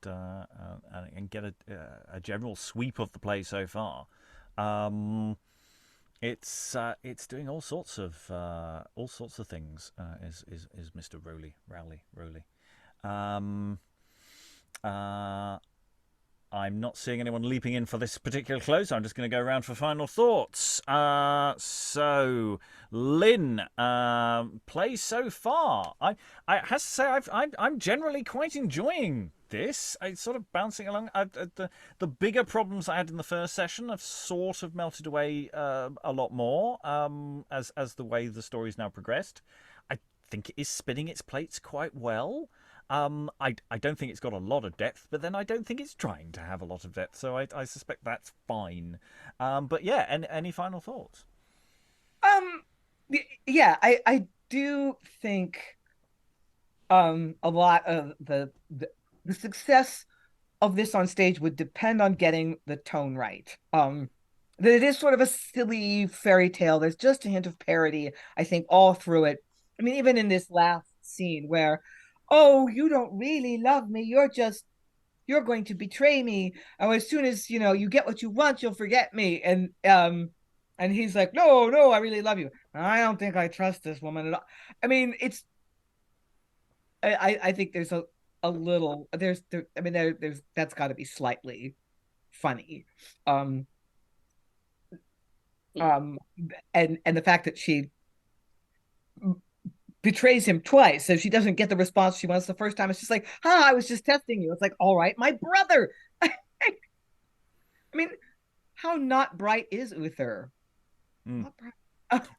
get a general sweep of the play so far. It's doing all sorts of things. Is Mr. Rowley. I'm not seeing anyone leaping in for this particular close. So I'm just going to go around for final thoughts. So Lynn, play so far. I have to say I'm generally quite enjoying this. It's sort of bouncing along. The bigger problems I had in the first session have sort of melted away a lot more as the way the story's now progressed. I think it is spinning its plates quite well. I don't think it's got a lot of depth, but then I don't think it's trying to have a lot of depth, so I suspect that's fine. But yeah, any final thoughts? Yeah, I do think a lot of the success of this on stage would depend on getting the tone right. That it is sort of a silly fairy tale. There's just a hint of parody, I think, all through it. I mean, even in this last scene where, oh, you don't really love me, you're going to betray me. And as soon as, you get what you want, you'll forget me. And he's like, no, I really love you. I don't think I trust this woman at all. I mean, I think there's a little, there's that's got to be slightly funny. And the fact that she betrays him twice, so she doesn't get the response she wants the first time. It's just like, I was just testing you. It's like, all right, my brother. I mean, how not bright is Uter? Not bright.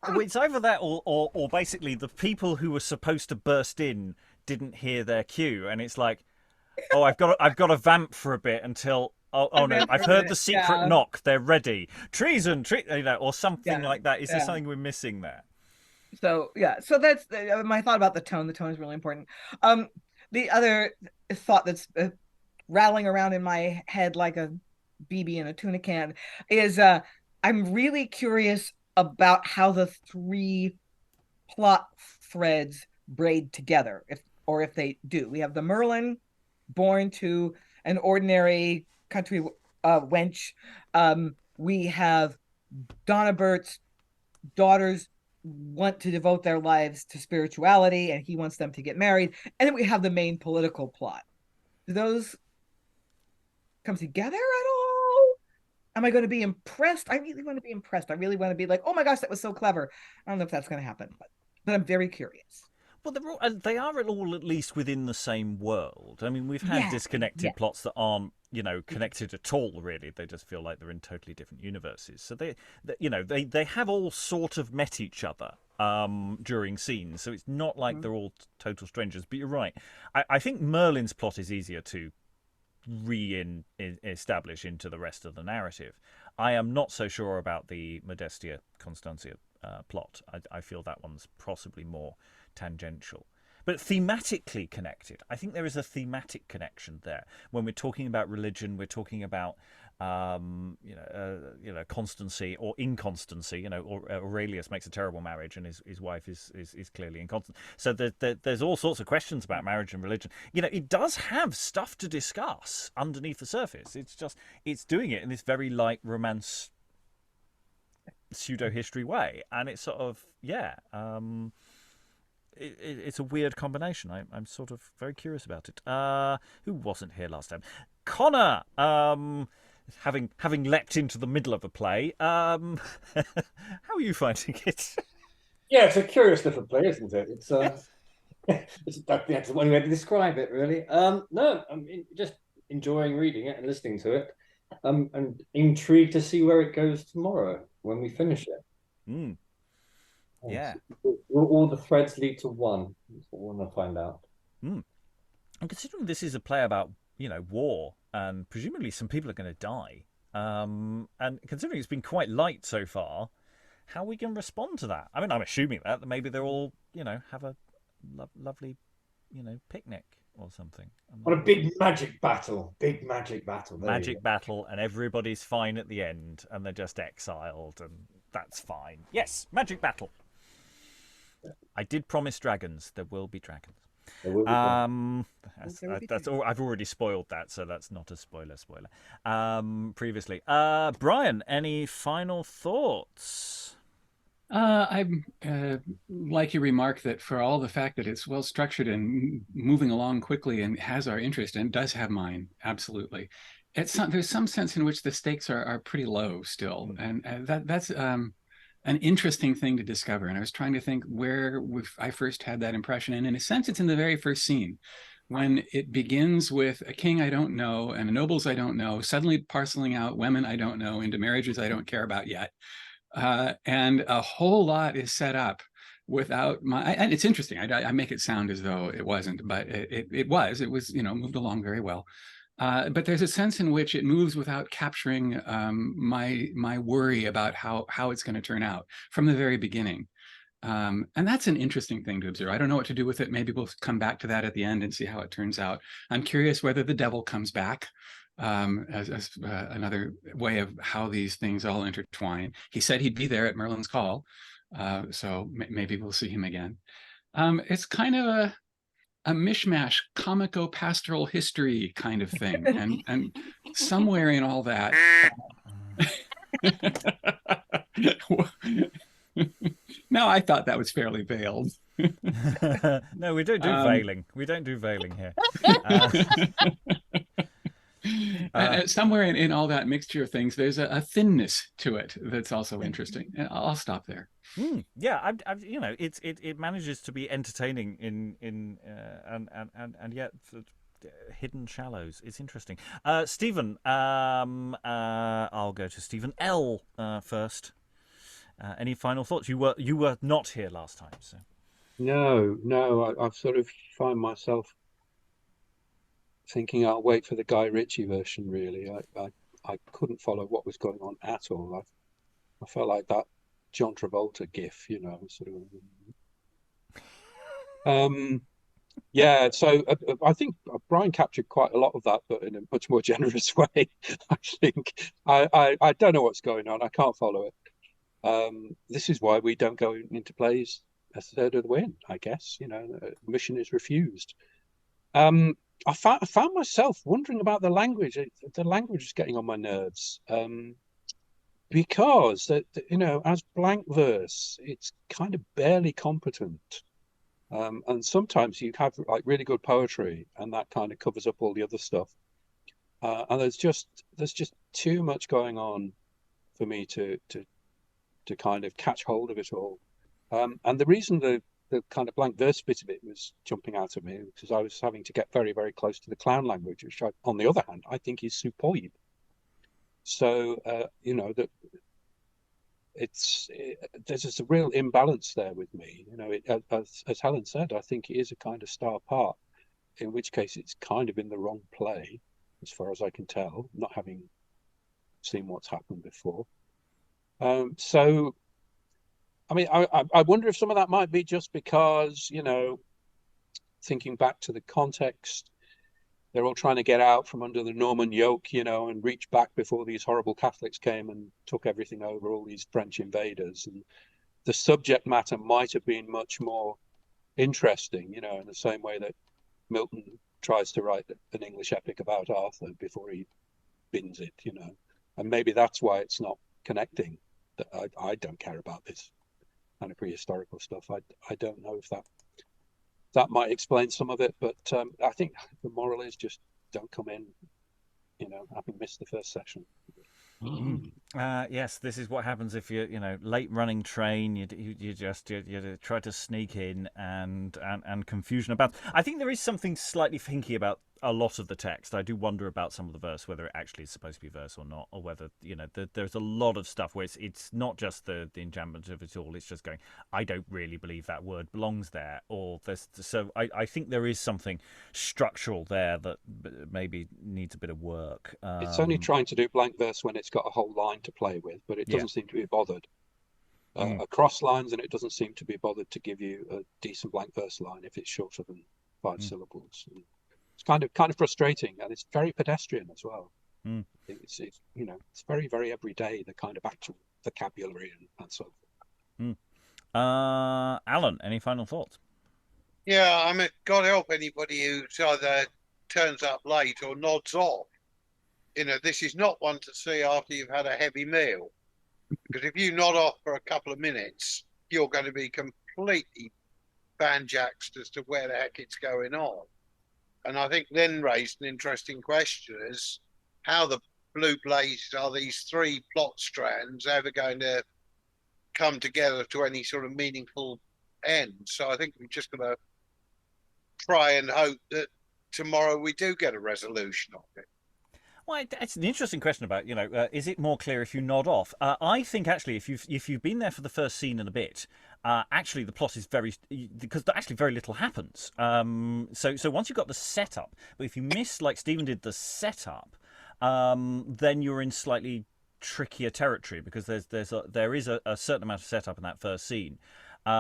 Well, it's either that or basically the people who were supposed to burst in didn't hear their cue, and it's like, oh, I've got to vamp for a bit until oh no, I've heard the secret knock. They're ready. Treason, or something like that. Is there something we're missing there? So that's my thought about the tone. The tone is really important. The other thought that's rattling around in my head like a BB in a tuna can is I'm really curious about how the three plot threads braid together, if they do. We have the Merlin, born to an ordinary country wench. We have Donobert's daughters want to devote their lives to spirituality, and he wants them to get married. And then we have the main political plot. Do those come together at all? Am I going to be impressed? I really want to be impressed. I really want to be like, oh my gosh, that was so clever. I don't know if that's going to happen, but I'm very curious. Well, they are all at least within the same world. I mean, we've had disconnected plots that aren't, connected at all, really. They just feel like they're in totally different universes. So they have all sort of met each other during scenes. So it's not like they're all total strangers. But you're right. I think Merlin's plot is easier to establish into the rest of the narrative. I am not so sure about the Modestia Constantia plot. I feel that one's possibly more tangential, but thematically connected. I think there is a thematic connection there. When we're talking about religion, we're talking about constancy or inconstancy. Or Aurelius makes a terrible marriage, and his wife is clearly inconstant. So there's all sorts of questions about marriage and religion. It does have stuff to discuss underneath the surface. It's doing it in this very light romance, pseudo history way, and it's sort of it's a weird combination. I'm sort of very curious about it. Who wasn't here last time? Connor, having leapt into the middle of a play. How are you finding it? Yeah, it's a curious little play, isn't it? It's that's the only way to describe it, really. No, I'm just enjoying reading it and listening to it. I'm intrigued to see where it goes tomorrow when we finish it. Yeah. All the threads lead to one. That's what we want to find out. And considering this is a play about, war, and presumably some people are going to die, and considering it's been quite light so far, how are we going to respond to that? I mean, I'm assuming that maybe they're all, have a lovely, picnic or something. What a big magic battle. Magic battle, and everybody's fine at the end, and they're just exiled, and that's fine. Yes, magic battle. I did promise dragons. There will be dragons. That's all. I've already spoiled that, so that's not a spoiler. Previously, Brian, any final thoughts? I like your remark that for all the fact that it's well structured and moving along quickly and has our interest and does have mine, absolutely. There's some sense in which the stakes are pretty low still, and that's an interesting thing to discover. And I was trying to think where I first had that impression, and in a sense, it's in the very first scene, when it begins with a king I don't know and nobles I don't know suddenly parceling out women I don't know into marriages I don't care about yet. And a whole lot is set up without my, and it's interesting. I make it sound as though it wasn't, but it was, moved along very well. But there's a sense in which it moves without capturing my worry about how it's going to turn out from the very beginning. And that's an interesting thing to observe. I don't know what to do with it. Maybe we'll come back to that at the end and see how it turns out. I'm curious whether the devil comes back as another way of how these things all intertwine. He said he'd be there at Merlin's call, so maybe we'll see him again. It's kind of a mishmash, comico-pastoral history kind of thing, and somewhere in all that. No, I thought that was fairly veiled. No, we don't do veiling. We don't do veiling here. Somewhere in all that mixture of things, there's a thinness to it that's also interesting. And I'll stop there. Yeah, it manages to be entertaining and yet hidden shallows. It's interesting. Stephen, I'll go to Stephen L first. Any final thoughts? You were not here last time, so. No, I've sort of find myself thinking I'll wait for the Guy Ritchie version. Really, I couldn't follow what was going on at all. I felt like that John Travolta gif, sort of. Yeah, so I think Brian captured quite a lot of that, but in a much more generous way. I think I don't know what's going on. I can't follow it. This is why we don't go into plays a third of the way in, I guess. Mission is refused. I found myself wondering about the language. The language is getting on my nerves because as blank verse, it's kind of barely competent. And sometimes you have like really good poetry, and that kind of covers up all the other stuff. And there's just too much going on for me to kind of catch hold of it all. And the reason the kind of blank verse bit of it was jumping out at me because I was having to get very, very close to the clown language, which on the other hand, I think is superb. So, that there's just a real imbalance there with me. As Helen said, I think it is a kind of star part, in which case it's kind of in the wrong play, as far as I can tell, not having seen what's happened before. So, I mean, I wonder if some of that might be just because, thinking back to the context, they're all trying to get out from under the Norman yoke, and reach back before these horrible Catholics came and took everything over, all these French invaders. And the subject matter might have been much more interesting, in the same way that Milton tries to write an English epic about Arthur before he bins it, and maybe that's why it's not connecting. That I don't care about this kind of prehistorical stuff. I don't know if that might explain some of it, but I think the moral is just don't come in, having missed the first session. Yes, this is what happens if you're, late running train. You try to sneak in and confusion about. I think there is something slightly hinky about a lot of the text. I do wonder about some of the verse, whether it actually is supposed to be verse or not, or whether there's a lot of stuff where it's not just the enjambment of it all. It's just going, I don't really believe that word belongs there, or there's. So I think there is something structural there that maybe needs a bit of work. It's only trying to do blank verse when it's got a whole line to play with, but it doesn't seem to be bothered. Across lines, and it doesn't seem to be bothered to give you a decent blank verse line if it's shorter than 5 syllables. And it's kind of frustrating, and it's very pedestrian as well. It's very, very everyday, the kind of actual vocabulary and so forth. Alan, any final thoughts? Yeah, I mean, God help anybody who's either turns up late or nods off. This is not one to see after you've had a heavy meal. Because if you nod off for a couple of minutes, you're going to be completely banjaxed as to where the heck it's going on. And I think Lynn raised an interesting question as how the blue blazes are these 3 plot strands ever going to come together to any sort of meaningful end. So I think we're just going to try and hope that tomorrow we do get a resolution of it. Well, it's an interesting question about, is it more clear if you nod off? I think actually, if you've been there for the first scene and a bit, actually the plot is because actually very little happens. So once you've got the setup, but if you miss, like Stephen did, the setup, then you're in slightly trickier territory, because there is a certain amount of setup in that first scene.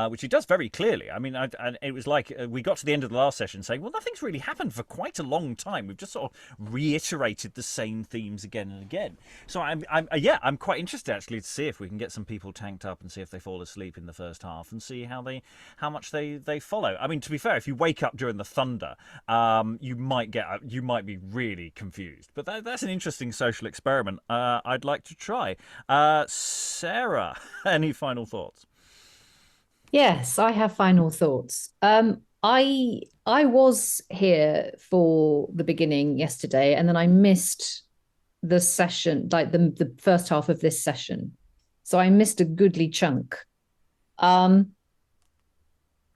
Which he does very clearly. I mean, and it was like we got to the end of the last session saying, well, nothing's really happened for quite a long time. We've just sort of reiterated the same themes again and again. So I'm quite interested actually to see if we can get some people tanked up and see if they fall asleep in the first half and see how much they follow. I mean, to be fair, if you wake up during the thunder, you might be really confused. But that's an interesting social experiment. I'd like to try. Sarah, any final thoughts? Yes, I have final thoughts. I was here for the beginning yesterday, and then I missed the session, like the first half of this session. So I missed a goodly chunk. And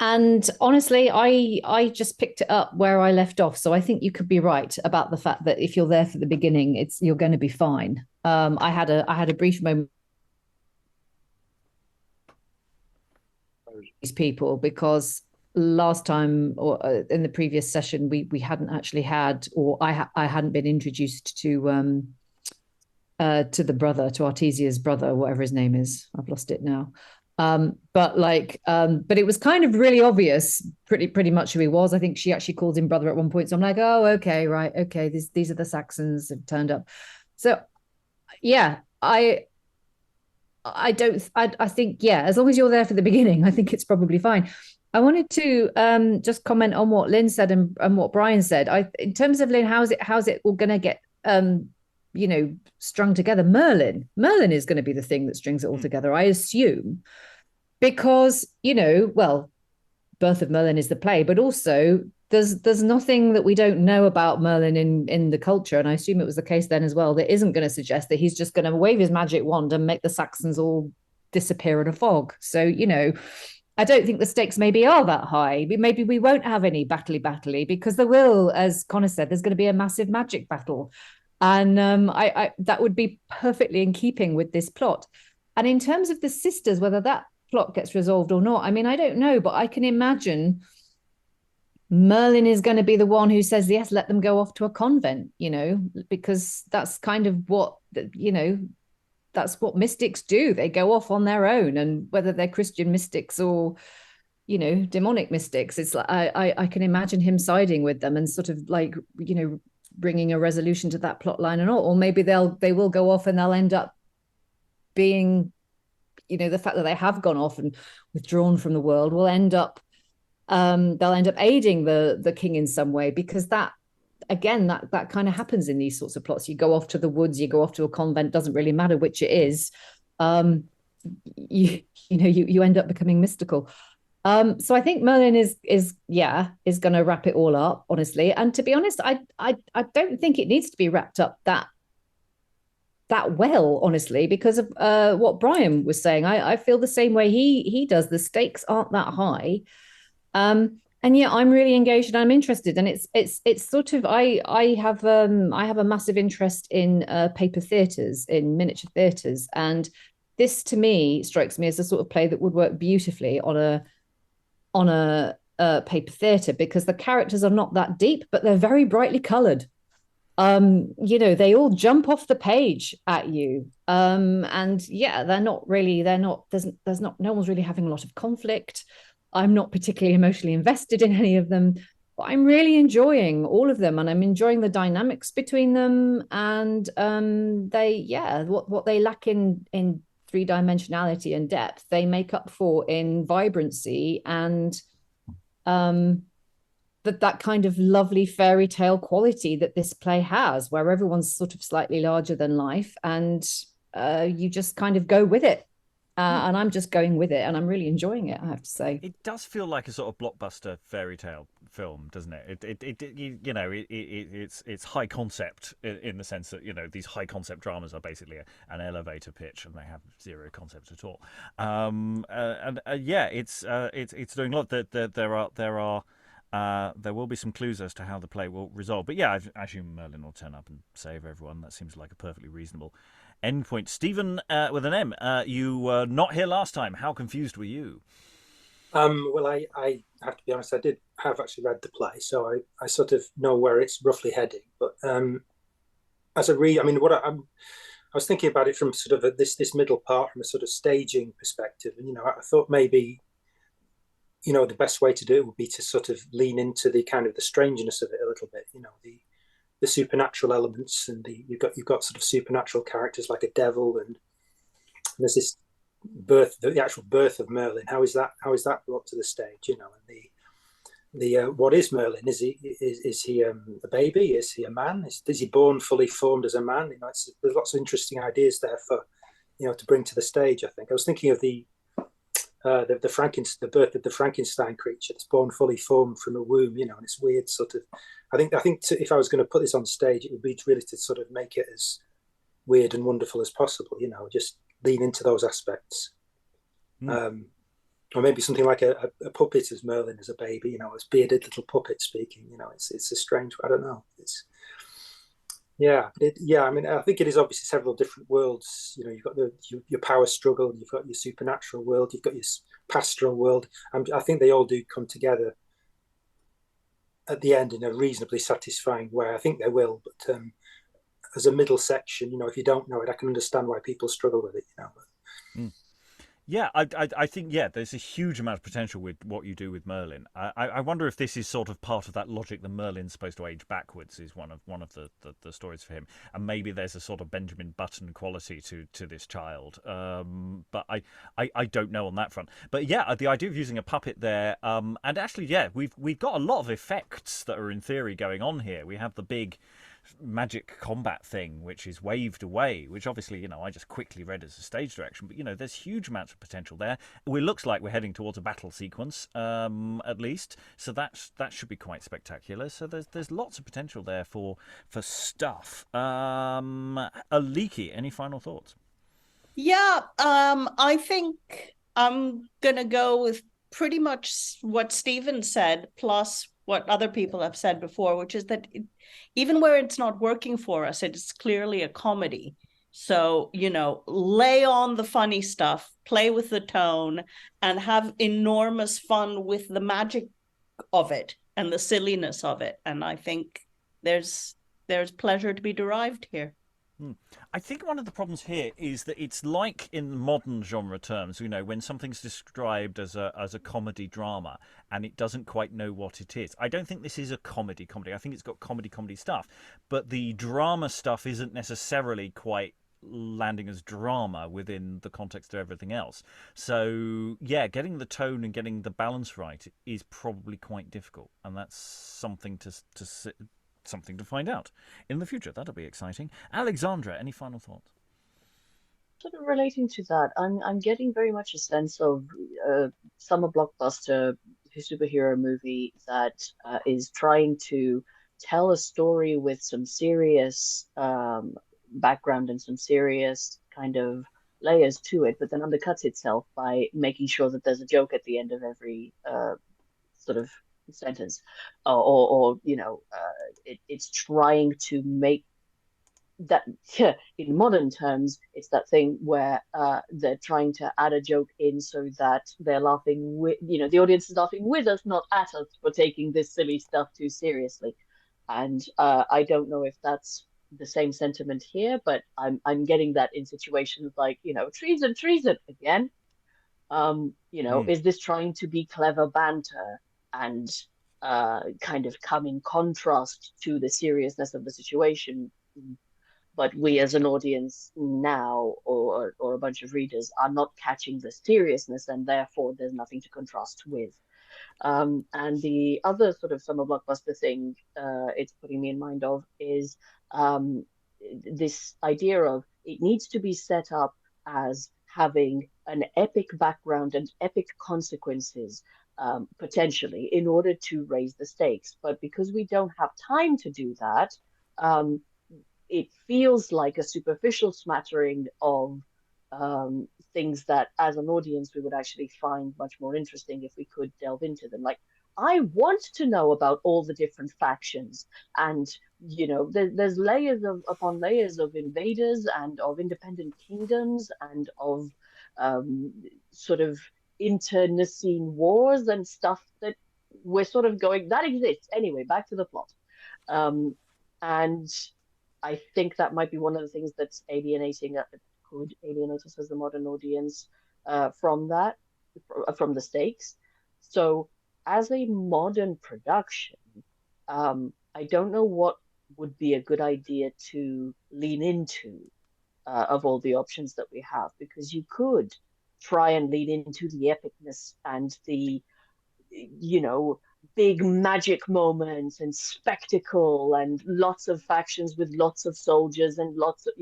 honestly, I just picked it up where I left off. So I think you could be right about the fact that if you're there for the beginning, you're going to be fine. I had a brief moment these people, because last time, or in the previous session, we hadn't actually had, or I hadn't been introduced to the brother, to Artesia's brother, whatever his name is. I've lost it now. But it was kind of really obvious, pretty much who he was. I think she actually called him brother at one point. So I'm like, oh, okay, right, okay. These are the Saxons that turned up. So yeah, I think, yeah, as long as you're there for the beginning, I think it's probably fine. I wanted to just comment on what Lynn said and what Brian said. In terms of Lynn, how's it all going to get strung together? Merlin is going to be the thing that strings it all together, I assume, because Birth of Merlin is the play, but also there's nothing that we don't know about Merlin in the culture, and I assume it was the case then as well, that isn't going to suggest that he's just going to wave his magic wand and make the Saxons all disappear in a fog. So, I don't think the stakes maybe are that high. Maybe we won't have any battly, because there will, as Connor said, there's going to be a massive magic battle. And I that would be perfectly in keeping with this plot. And in terms of the sisters, whether that plot gets resolved or not, I mean, I don't know, but I can imagine Merlin is going to be the one who says, yes, let them go off to a convent, because that's kind of what, that's what mystics do. They go off on their own, and whether they're Christian mystics or, demonic mystics, it's like, I can imagine him siding with them and sort of like, bringing a resolution to that plot line and all. Or maybe they will go off and they'll end up being, the fact that they have gone off and withdrawn from the world will end up, they'll end up aiding the king in some way, because that kind of happens in these sorts of plots. You go off to the woods, you go off to a convent, doesn't really matter which it is. You end up becoming mystical. So I think Merlin is going to wrap it all up, honestly. And to be honest, I don't think it needs to be wrapped up that well, honestly, because of what Brian was saying. I feel the same way he does. The stakes aren't that high. And yeah, I'm really engaged and I'm interested. And it's sort of, I have a massive interest in paper theatres, in miniature theatres. And this to me strikes me as a sort of play that would work beautifully on a paper theatre, because the characters are not that deep, but they're very brightly coloured. They all jump off the page at you. And yeah, no one's really having a lot of conflict. I'm not particularly emotionally invested in any of them, but I'm really enjoying all of them, and I'm enjoying the dynamics between them. And what they lack in three-dimensionality and depth, they make up for in vibrancy and that kind of lovely fairy tale quality that this play has, where everyone's sort of slightly larger than life, and you just kind of go with it. And I'm just going with it, and I'm really enjoying it, I have to say. It does feel like a sort of blockbuster fairy tale film, doesn't it? It's high concept in the sense that these high concept dramas are basically an elevator pitch, and they have zero concept at all. It's doing a lot. There are there will be some clues as to how the play will resolve. But yeah, I assume Merlin will turn up and save everyone. That seems like a perfectly reasonable endpoint. Stephen, with an M, you were not here last time. How confused were you? Well, I have to be honest, I did have actually read the play, so I sort of know where it's roughly heading. But as a read, I mean, I was thinking about it from sort of this middle part, from a sort of staging perspective. And, I thought maybe, the best way to do it would be to sort of lean into the kind of the strangeness of it a little bit, the supernatural elements, and you've got sort of supernatural characters like a devil, and there's this the actual birth of Merlin. How is that brought to the stage? And the what is Merlin? Is he a baby? Is he a man? Is he born fully formed as a man? There's lots of interesting ideas there for to bring to the stage. I think I was thinking of the birth of the Frankenstein creature that's born fully formed from a womb. And it's weird sort of. I think if I was going to put this on stage, it would be really to sort of make it as weird and wonderful as possible. Just lean into those aspects. Or maybe something like a puppet as Merlin as a baby, as bearded little puppet speaking. It's a strange. I don't know. I mean, I think it is obviously several different worlds. You've got your power struggle, you've got your supernatural world, you've got your pastoral world, and I think they all do come together at the end in a reasonably satisfying way. I think they will, but as a middle section, if you don't know it, I can understand why people struggle with it. Yeah, I think, there's a huge amount of potential with what you do with Merlin. I wonder if this is sort of part of that logic that Merlin's supposed to age backwards is one of the stories for him. And maybe there's a sort of Benjamin Button quality to this child. But I don't know on that front. But yeah, the idea of using a puppet there, and actually, we've got a lot of effects that are in theory going on here. We have the big magic combat thing which is waved away, which obviously I just quickly read as a stage direction, but there's huge amounts of potential there. It looks like we're heading towards a battle sequence, at least, so that should be quite spectacular. So there's lots of potential there for stuff. Aliki, any final thoughts? I think I'm gonna go with pretty much what Stephen said plus what other people have said before, which is that even where it's not working for us, it's clearly a comedy. So, lay on the funny stuff, play with the tone, and have enormous fun with the magic of it and the silliness of it. And I think there's pleasure to be derived here. I think one of the problems here is that it's like in modern genre terms, when something's described as a comedy drama and it doesn't quite know what it is. I don't think this is a comedy. I think it's got comedy stuff, but the drama stuff isn't necessarily quite landing as drama within the context of everything else. So getting the tone and getting the balance right is probably quite difficult, and that's something to find out in the future. That'll be exciting. Alexandra, any final thoughts? Sort of relating to that, I'm getting very much a sense of summer blockbuster superhero movie that is trying to tell a story with some serious background and some serious kind of layers to it, but then undercuts itself by making sure that there's a joke at the end of every sort of sentence, it's trying to make that in modern terms, it's that thing where they're trying to add a joke in so that they're laughing with, the audience is laughing with us, not at us, for taking this silly stuff too seriously. And I don't know if that's the same sentiment here, but I'm getting that in situations like treason again. Is this trying to be clever banter and kind of come in contrast to the seriousness of the situation, but we as an audience now, or a bunch of readers, are not catching the seriousness, and therefore there's nothing to contrast with. And the other sort of summer blockbuster thing it's putting me in mind of is this idea of it needs to be set up as having an epic background and epic consequences, potentially, in order to raise the stakes. But because we don't have time to do that, it feels like a superficial smattering of things that, as an audience, we would actually find much more interesting if we could delve into them. Like, I want to know about all the different factions, and there's layers upon layers of invaders and of independent kingdoms and of sort of internecine wars and stuff that we're sort of going, that exists anyway. Back to the plot. And I think that might be one of the things that's could alienate us as the modern audience from the stakes. So as a modern production, I don't know what would be a good idea to lean into of all the options that we have, because you could try and lean into the epicness and the big magic moments and spectacle and lots of factions with lots of soldiers and lots of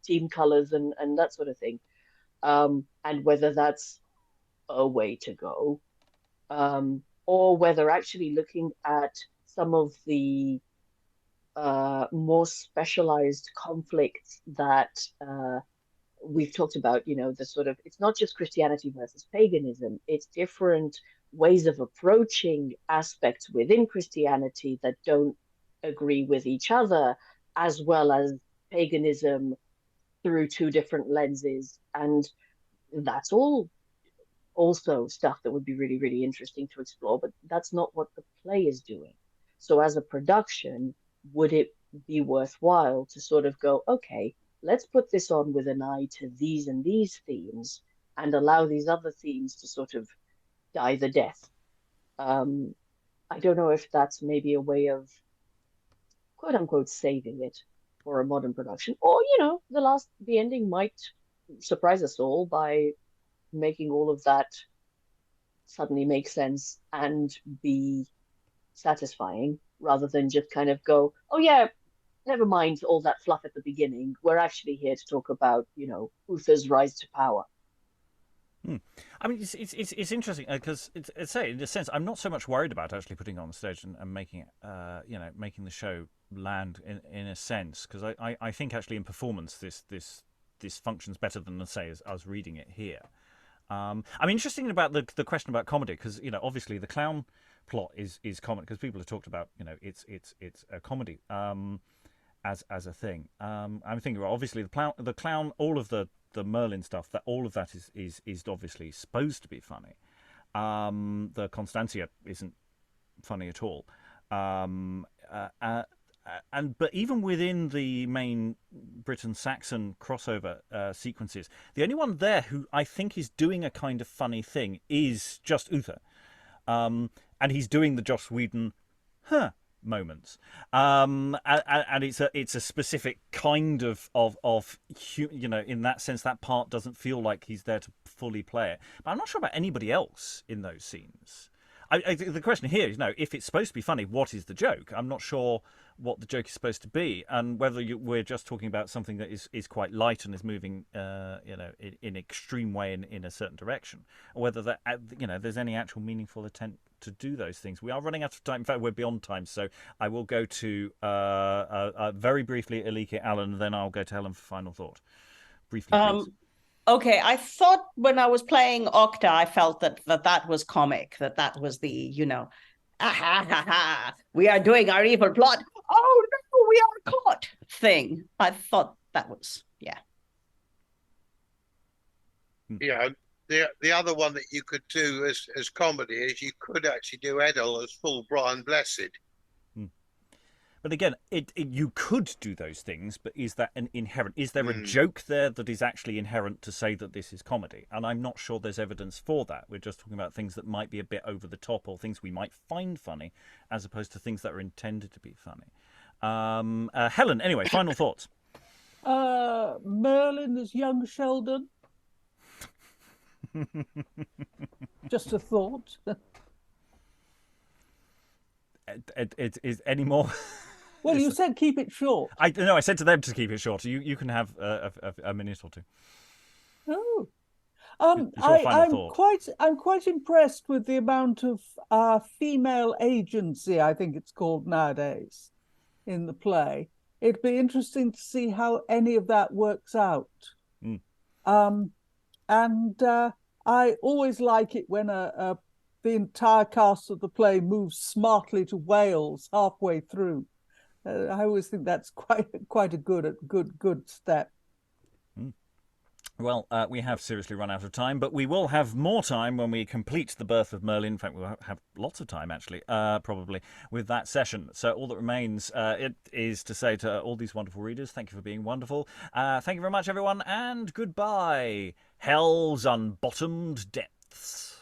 team colors and that sort of thing, and whether that's a way to go, or whether actually looking at some of the more specialized conflicts that we've talked about, the sort of, it's not just Christianity versus paganism, it's different ways of approaching aspects within Christianity that don't agree with each other, as well as paganism through two different lenses. And that's all also stuff that would be really, really interesting to explore, but that's not what the play is doing. So as a production, would it be worthwhile to sort of go, okay, let's put this on with an eye to these and these themes and allow these other themes to sort of die the death. I don't know if that's maybe a way of quote unquote saving it for a modern production, or the ending might surprise us all by making all of that suddenly make sense and be satisfying, rather than just kind of go, oh yeah, never mind all that fluff at the beginning, we're actually here to talk about Uther's rise to power. I mean, it's interesting because it's in a sense, I'm not so much worried about actually putting it on the stage and making it, making the show land in a sense, because I think actually in performance this functions better than, let's say, as I was reading it here. I'm interested about the question about comedy, because obviously the clown plot is common, because people have talked about it's a comedy as a thing. I'm thinking, well, obviously the clown, all of the Merlin stuff, that all of that is obviously supposed to be funny. The Constantia isn't funny at all. But even within the main Britain-Saxon crossover sequences, the only one there who I think is doing a kind of funny thing is just Uther. And he's doing the Joss Whedon, moments, and it's a specific kind of in that sense, that part doesn't feel like he's there to fully play it. But I'm not sure about anybody else in those scenes. The question here is, if it's supposed to be funny, what is the joke? I'm not sure what the joke is supposed to be, and whether we're just talking about something that is quite light and is moving, in extreme way in a certain direction, or whether that there's any actual meaningful attempt to do those things. We are running out of time. In fact, we're beyond time, so I will go to very briefly Alίκη, Alan, then I'll go to Helen for final thought. Briefly, please. Okay, I thought when I was playing Octa, I felt that was comic, that was the, we are doing our evil plot. Oh no, we are caught thing. I thought that was, yeah. Yeah, the other one that you could do as comedy is you could actually do Edol as full Brian Blessed. But again, you could do those things, but is that an inherent? Is there a joke there that is actually inherent to say that this is comedy? And I'm not sure there's evidence for that. We're just talking about things that might be a bit over the top, or things we might find funny, as opposed to things that are intended to be funny. Helen, anyway, final thoughts. Merlin as young Sheldon. Just a thought. Is any more? Well, you said keep it short. I said to them to keep it short. You can have a minute or two. Oh, I'm quite impressed with the amount of female agency, I think it's called nowadays, in the play. It'd be interesting to see how any of that works out. And I always like it when a the entire cast of the play moves smartly to Wales halfway through. I always think that's quite a good step. Well, we have seriously run out of time, but we will have more time when we complete the Birth of Merlin. In fact, we'll have lots of time, actually, probably, with that session. So all that remains it is to say to all these wonderful readers, thank you for being wonderful. Thank you very much, everyone, and goodbye. Hell's unbottomed depths.